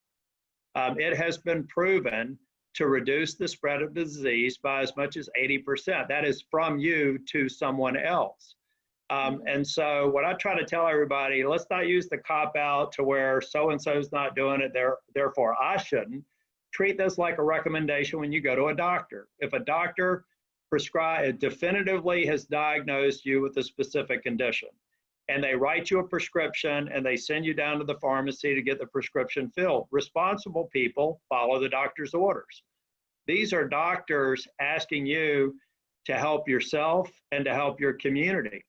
It has been proven to reduce the spread of the disease by as much as 80%. That is from you to someone else. And so what I try to tell everybody, let's not use the cop-out to where so-and-so's not doing it, therefore I shouldn't. Treat this like a recommendation when you go to a doctor. If a doctor definitively has diagnosed you with a specific condition, and they write you a prescription and they send you down to the pharmacy to get the prescription filled, responsible people follow the doctor's orders. These are doctors asking you to help yourself and to help your community.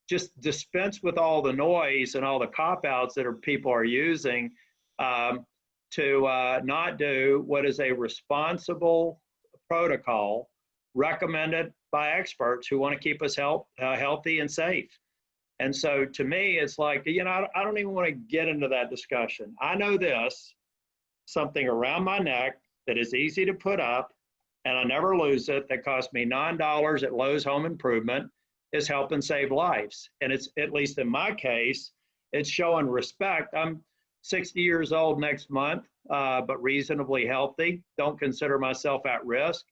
Just dispense with all the noise and all the cop-outs that people are using to not do what is a responsible protocol recommended by experts who want to keep us healthy and safe. And so to me, it's like, you know, I don't even want to get into that discussion. I know this, something around my neck that is easy to put up, and I never lose it, that cost me $9 at Lowe's Home Improvement, is helping save lives. And it's, at least in my case, it's showing respect. I'm 60 years old next month, but reasonably healthy. Don't consider myself at risk.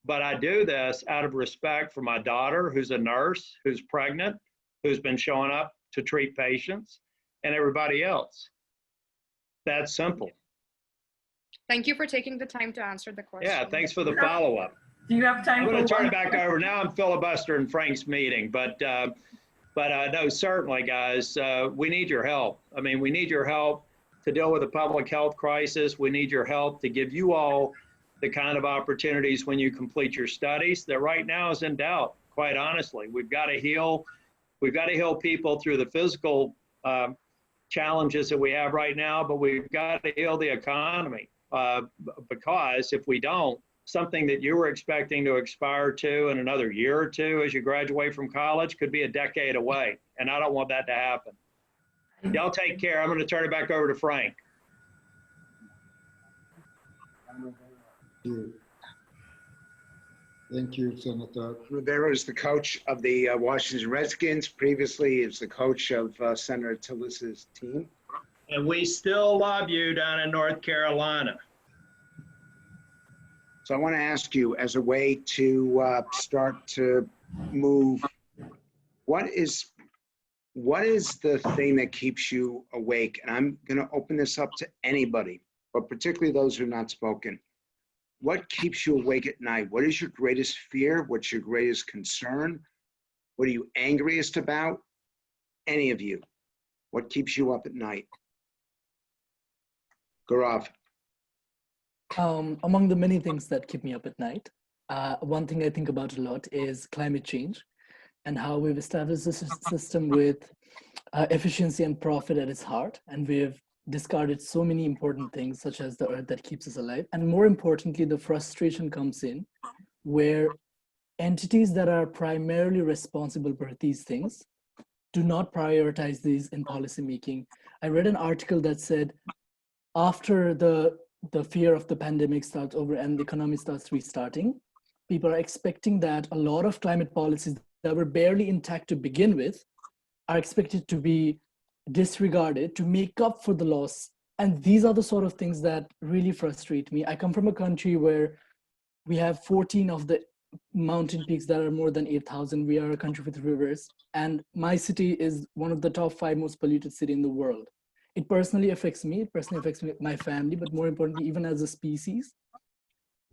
But I do this out of respect for my daughter, who's a nurse, who's pregnant, who's been showing up to treat patients, and everybody else. That's simple. Thank you for taking the time to answer the question. Yeah, thanks for the follow-up. Do you have time I'm for going to turn one it back over. Now I'm filibustering Frank's meeting, but no, certainly, guys, we need your help. I mean, we need your help to deal with the public health crisis. We need your help to give you all the kind of opportunities when you complete your studies that right now is in doubt, quite honestly. We've got to heal people through the physical challenges that we have right now, but we've got to heal the economy because if we don't, something that you were expecting to expire to in another year or two as you graduate from college could be a decade away, and I don't want that to happen. Y'all take care. I'm going to turn it back over to Frank. Thank you, Senator. Rivera is the coach of the Washington Redskins. Previously, he was the coach of Senator Tillis's team. And we still love you down in North Carolina. So I want to ask you, as a way to start to move, what is the thing that keeps you awake? And I'm going to open this up to anybody, but particularly those who are not spoken. What keeps you awake at night? What is your greatest fear? What's your greatest concern? What are you angriest about? Any of you. What keeps you up at night? Gaurav. Among the many things that keep me up at night, one thing I think about a lot is climate change and how we've established this system with efficiency and profit at its heart. And we've discarded so many important things, such as the earth that keeps us alive. And more importantly, the frustration comes in where entities that are primarily responsible for these things do not prioritize these in policymaking. I read an article that said after the fear of the pandemic starts over and the economy starts restarting, people are expecting that a lot of climate policies that were barely intact to begin with are expected to be disregarded to make up for the loss. And these are the sort of things that really frustrate me. I come from a country where we have 14 of the mountain peaks that are more than 8,000. We are a country with rivers. And my city is one of the top 5 most polluted cities in the world. It personally affects me. It personally affects my family, but more importantly, even as a species,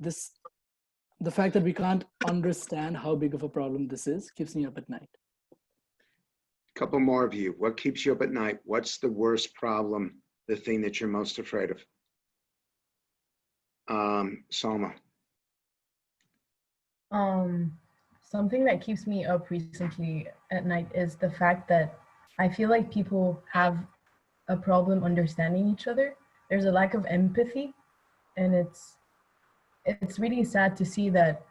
the fact that we can't understand how big of a problem this is keeps me up at night. Couple more of you. What keeps you up at night? What's the worst problem, the thing that you're most afraid of? Salma. Something that keeps me up recently at night is the fact that I feel like people have a problem understanding each other. There's a lack of empathy, and it's really sad to see that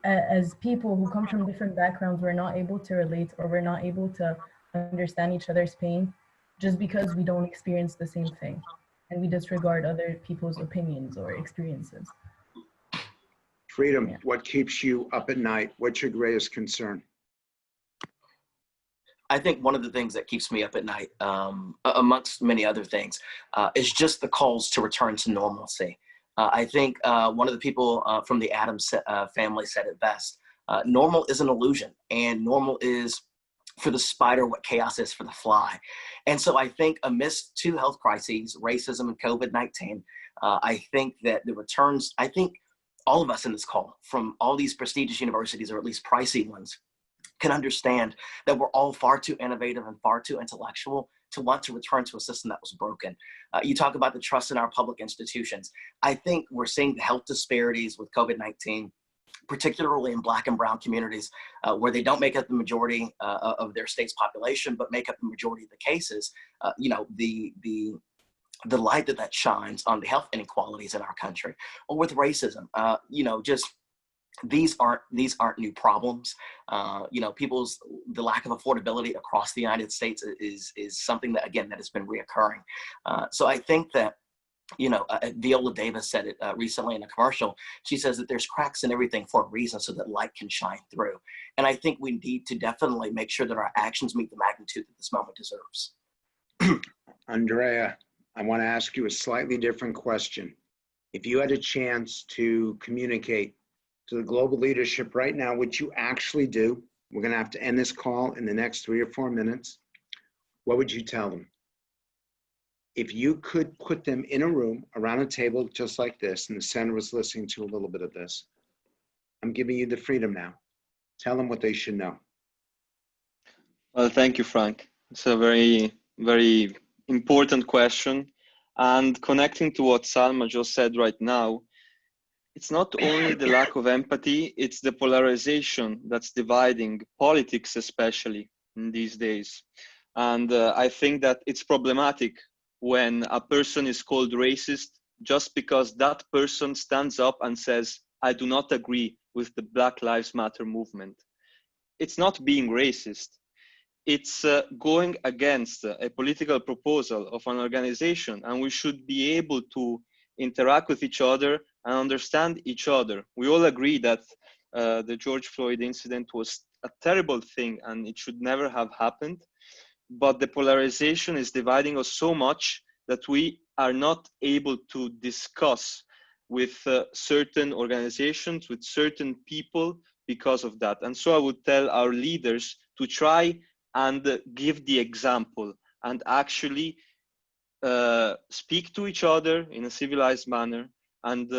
as people who come from different backgrounds, we're not able to relate, or we're not able to understand each other's pain just because we don't experience the same thing, and we disregard other people's opinions or experiences. Freedom, yeah. What keeps you up at night? What's your greatest concern? I think one of the things that keeps me up at night, amongst many other things, is just the calls to return to normalcy. I think one of the people from the Addams family said it best. Normal is an illusion, and normal is for the spider what chaos is for the fly. And so I think amidst 2 health crises, racism and COVID-19, I think that the returns, I think all of us in this call, from all these prestigious universities, or at least pricey ones, can understand that we're all far too innovative and far too intellectual to want to return to a system that was broken. You talk about the trust in our public institutions. I think we're seeing the health disparities with COVID-19, particularly in Black and brown communities, where they don't make up the majority of their state's population, but make up the majority of the cases. The light that shines on the health inequalities in our country, or with racism. These aren't new problems. The lack of affordability across the United States is something that, again, that has been reoccurring. So I think that Viola Davis said it recently in a commercial. She says that there's cracks in everything for a reason so that light can shine through. And I think we need to definitely make sure that our actions meet the magnitude that this moment deserves. Andrea, I want to ask you a slightly different question. If you had a chance to communicate to the global leadership right now, which you actually do, we're going to have to end this call in the next 3 or 4 minutes, what would you tell them? If you could put them in a room around a table just like this, and the center was listening to a little bit of this, I'm giving you the freedom now. Tell them what they should know. Well, thank you, Frank. It's a very, very important question. And connecting to what Salma just said right now, it's not only the lack of empathy, it's the polarization that's dividing politics, especially in these days. And I think that it's problematic when a person is called racist just because that person stands up and says, I do not agree with the Black Lives Matter movement. It's not being racist. It's going against a political proposal of an organization, and we should be able to interact with each other and understand each other. We all agree that the George Floyd incident was a terrible thing and it should never have happened. But the polarization is dividing us so much that we are not able to discuss with certain organizations, with certain people because of that. And so I would tell our leaders to try and give the example and actually speak to each other in a civilized manner and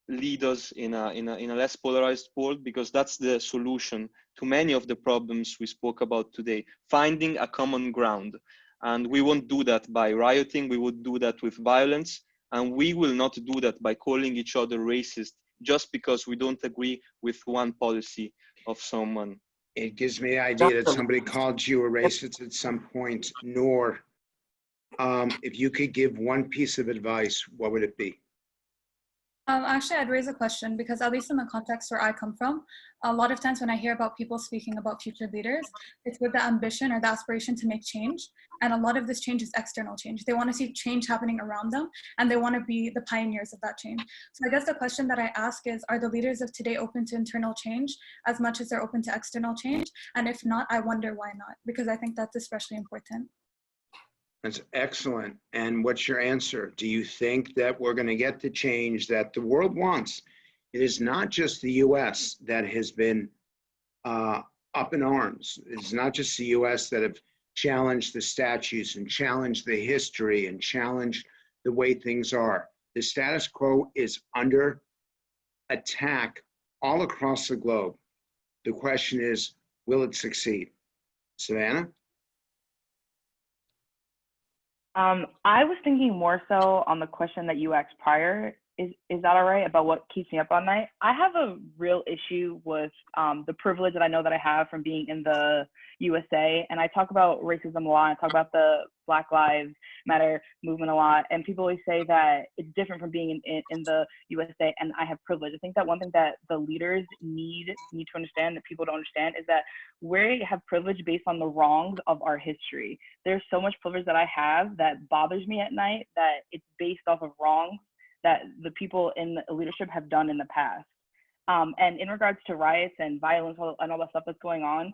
lead us in a less polarized world, because that's the solution to many of the problems we spoke about today, finding a common ground. And we won't do that by rioting, we would do that with violence, and we will not do that by calling each other racist just because we don't agree with one policy of someone. It gives me the idea that somebody called you a racist at some point. Nor, if you could give one piece of advice, what would it be? Actually, I'd raise a question because at least in the context where I come from, a lot of times when I hear about people speaking about future leaders, it's with the ambition or the aspiration to make change. And a lot of this change is external change. They want to see change happening around them and they want to be the pioneers of that change. So I guess the question that I ask is, are the leaders of today open to internal change as much as they're open to external change? And if not, I wonder why not, because I think that's especially important. That's excellent. And what's your answer? Do you think that we're going to get the change that the world wants? It is not just the US that has been up in arms. It's not just the US that have challenged the statutes and challenged the history and challenged the way things are. The status quo is under attack all across the globe. The question is, will it succeed? Savannah? I was thinking more so on the question that you asked prior. Is that all right, about what keeps me up all night? I have a real issue with the privilege that I know that I have from being in the USA. And I talk about racism a lot. I talk about the Black Lives Matter movement a lot. And people always say that it's different from being in the USA, and I have privilege. I think that one thing that the leaders need to understand, that people don't understand, is that we have privilege based on the wrongs of our history. There's so much privilege that I have that bothers me at night, that it's based off of wrongs that the people in the leadership have done in the past. And in regards to riots and violence and all that stuff that's going on,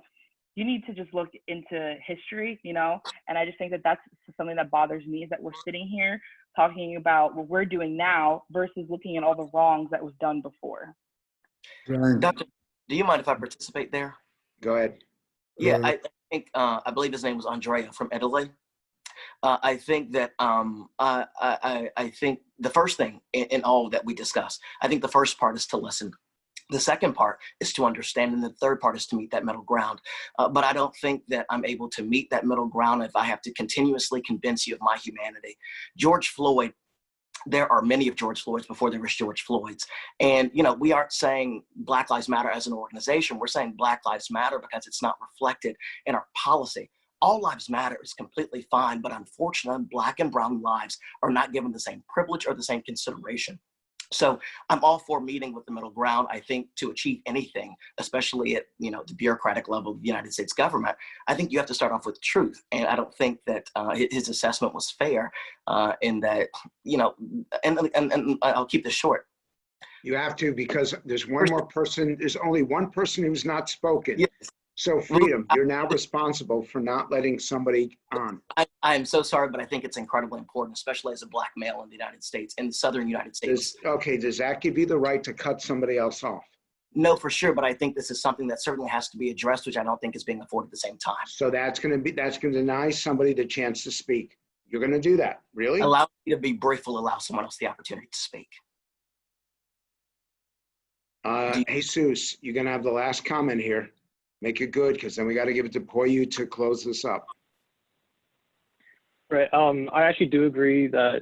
you need to just look into history, you know? And I just think that that's something that bothers me, is that we're sitting here talking about what we're doing now versus looking at all the wrongs that was done before. Doctor, do you mind if I participate there? Go ahead. Yeah, I think, I believe his name was Andrea from Italy. I think that I think the first thing in all that we discuss, I think the first part is to listen. The second part is to understand, and the third part is to meet that middle ground. But I don't think that I'm able to meet that middle ground if I have to continuously convince you of my humanity. George Floyd, there are many of George Floyds before there was George Floyd's. And, you know, we aren't saying Black Lives Matter as an organization. We're saying Black Lives Matter because it's not reflected in our policy. All lives matter is completely fine, but unfortunately, Black and brown lives are not given the same privilege or the same consideration. So I'm all for meeting with the middle ground. I think to achieve anything, especially at the bureaucratic level of the United States government, I think you have to start off with truth. And I don't think that his assessment was fair in that, and I'll keep this short. You have to, because there's one more person, there's only one person who's not spoken. Yes. So Freedom, you're now responsible for not letting somebody on. I'm so sorry, but I think it's incredibly important, especially as a Black male in the United States, in the Southern United States. Does that give you the right to cut somebody else off? No, for sure, but I think this is something that certainly has to be addressed, which I don't think is being afforded at the same time. So that's going to deny somebody the chance to speak. You're going to do that, really? Allow me to be brief will allow someone else the opportunity to speak. Jesus, you're going to have the last comment here. Make it good, because then we got to give it to Poju to close this up. Right. I actually do agree that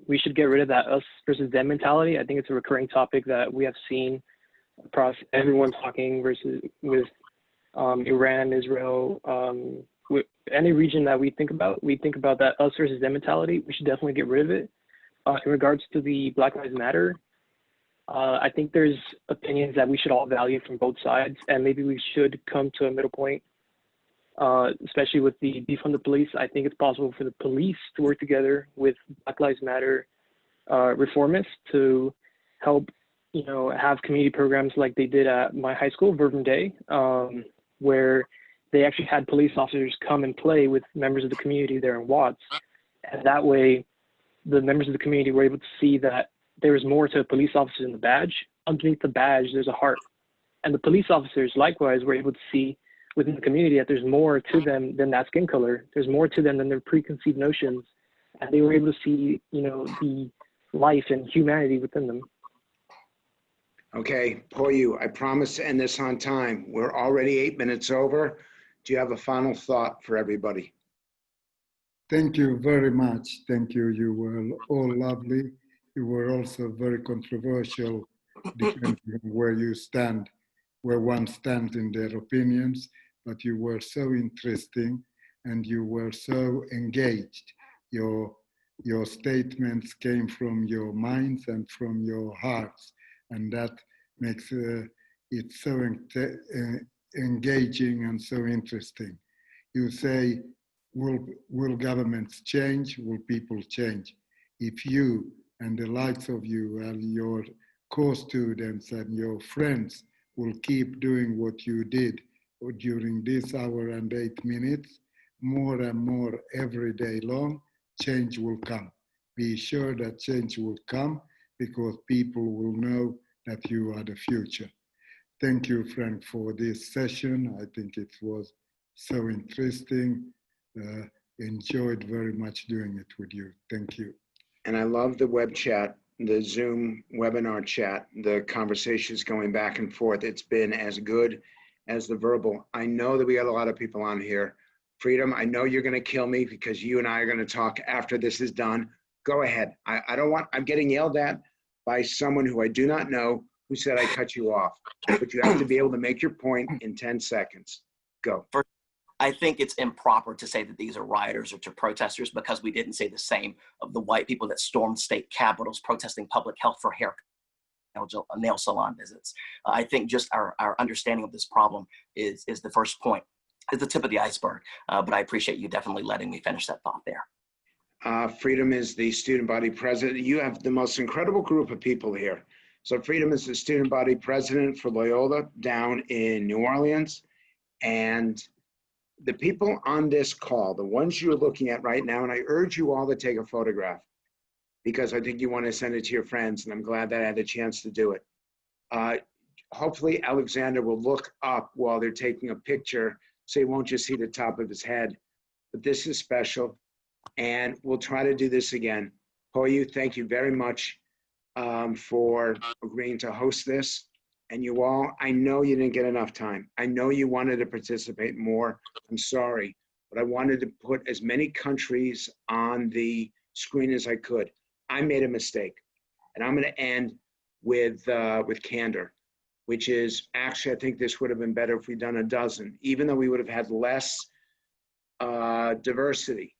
we should get rid of that us versus them mentality. I think it's a recurring topic that we have seen across everyone talking with Iran, Israel, with any region that we think about that us versus them mentality. We should definitely get rid of it. In regards to the Black Lives Matter, I think there's opinions that we should all value from both sides, and maybe we should come to a middle point, especially with the defund the police. I think it's possible for the police to work together with Black Lives Matter reformists to help, have community programs like they did at my high school, Vervin Day, where they actually had police officers come and play with members of the community there in Watts. And that way, the members of the community were able to see that there was more to a police officer than the badge. Underneath the badge, there's a heart. And the police officers, likewise, were able to see within the community that there's more to them than that skin color. There's more to them than their preconceived notions. And they were able to see, the life and humanity within them. Okay, Poju, I promise to end this on time. We're already 8 minutes over. Do you have a final thought for everybody? Thank you very much. Thank you. You were all lovely. You were also very controversial, depending on where you stand, where one stands in their opinions, but you were so interesting and you were so engaged. Your statements came from your minds and from your hearts, and that makes it so engaging and so interesting. You say, will governments change? Will people change? If you and the likes of you and your co-students and your friends will keep doing what you did during this hour and 8 minutes, more and more every day long, change will come. Be sure that change will come because people will know that you are the future. Thank you, Frank, for this session. I think it was so interesting. Enjoyed very much doing it with you. Thank you. And I love the web chat, the Zoom webinar chat, the conversations going back and forth. It's been as good as the verbal. I know that we got a lot of people on here. Freedom, I know you're going to kill me because you and I are going to talk after this is done. Go ahead. I'm getting yelled at by someone who I do not know who said I cut you off. But you have to be able to make your point in 10 seconds. Go. I think it's improper to say that these are rioters or to protesters because we didn't say the same of the white people that stormed state capitals protesting public health for hair nail salon visits. I think just our understanding of this problem is the first point. It's the tip of the iceberg, but I appreciate you definitely letting me finish that thought there. Freedom is the student body president. You have the most incredible group of people here. So Freedom is the student body president for Loyola down in New Orleans. And the people on this call, the ones you're looking at right now, and I urge you all to take a photograph because I think you want to send it to your friends, and I'm glad that I had the chance to do it. Hopefully Alexander will look up while they're taking a picture so you won't just see the top of his head. But this is special, and we'll try to do this again. Poju, thank you very much for agreeing to host this. And you all, I know you didn't get enough time. I know you wanted to participate more. I'm sorry, but I wanted to put as many countries on the screen as I could. I made a mistake, and I'm going to end with candor, which is actually, I think this would have been better if we'd done a dozen, even though we would have had less diversity.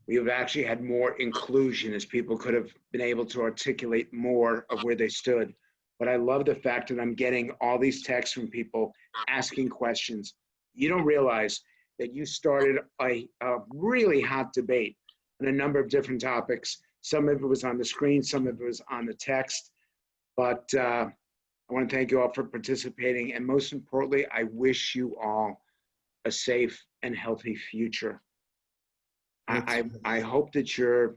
we have actually had more inclusion as people could have been able to articulate more of where they stood. But I love the fact that I'm getting all these texts from people asking questions. You don't realize that you started a really hot debate on a number of different topics. Some of it was on the screen, some of it was on the text. But I want to thank you all for participating. And most importantly, I wish you all a safe and healthy future. I hope that your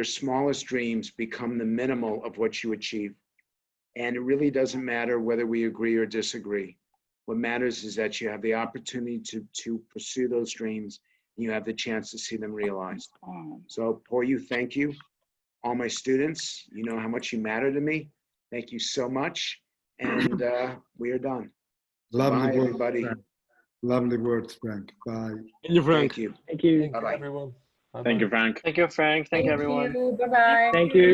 smallest dreams become the minimal of what you achieve. And it really doesn't matter whether we agree or disagree. What matters is that you have the opportunity to pursue those dreams, and you have the chance to see them realized. So Poju, thank you. All my students, you know how much you matter to me. Thank you so much. And we are done. Lovely Bye, words, everybody. Frank. Lovely words, Frank. Bye. Thank you, Frank. Thank you. Thank you. Bye-bye. Everyone. Thank you, Frank. Thank you, everyone. Bye-bye. Thank you.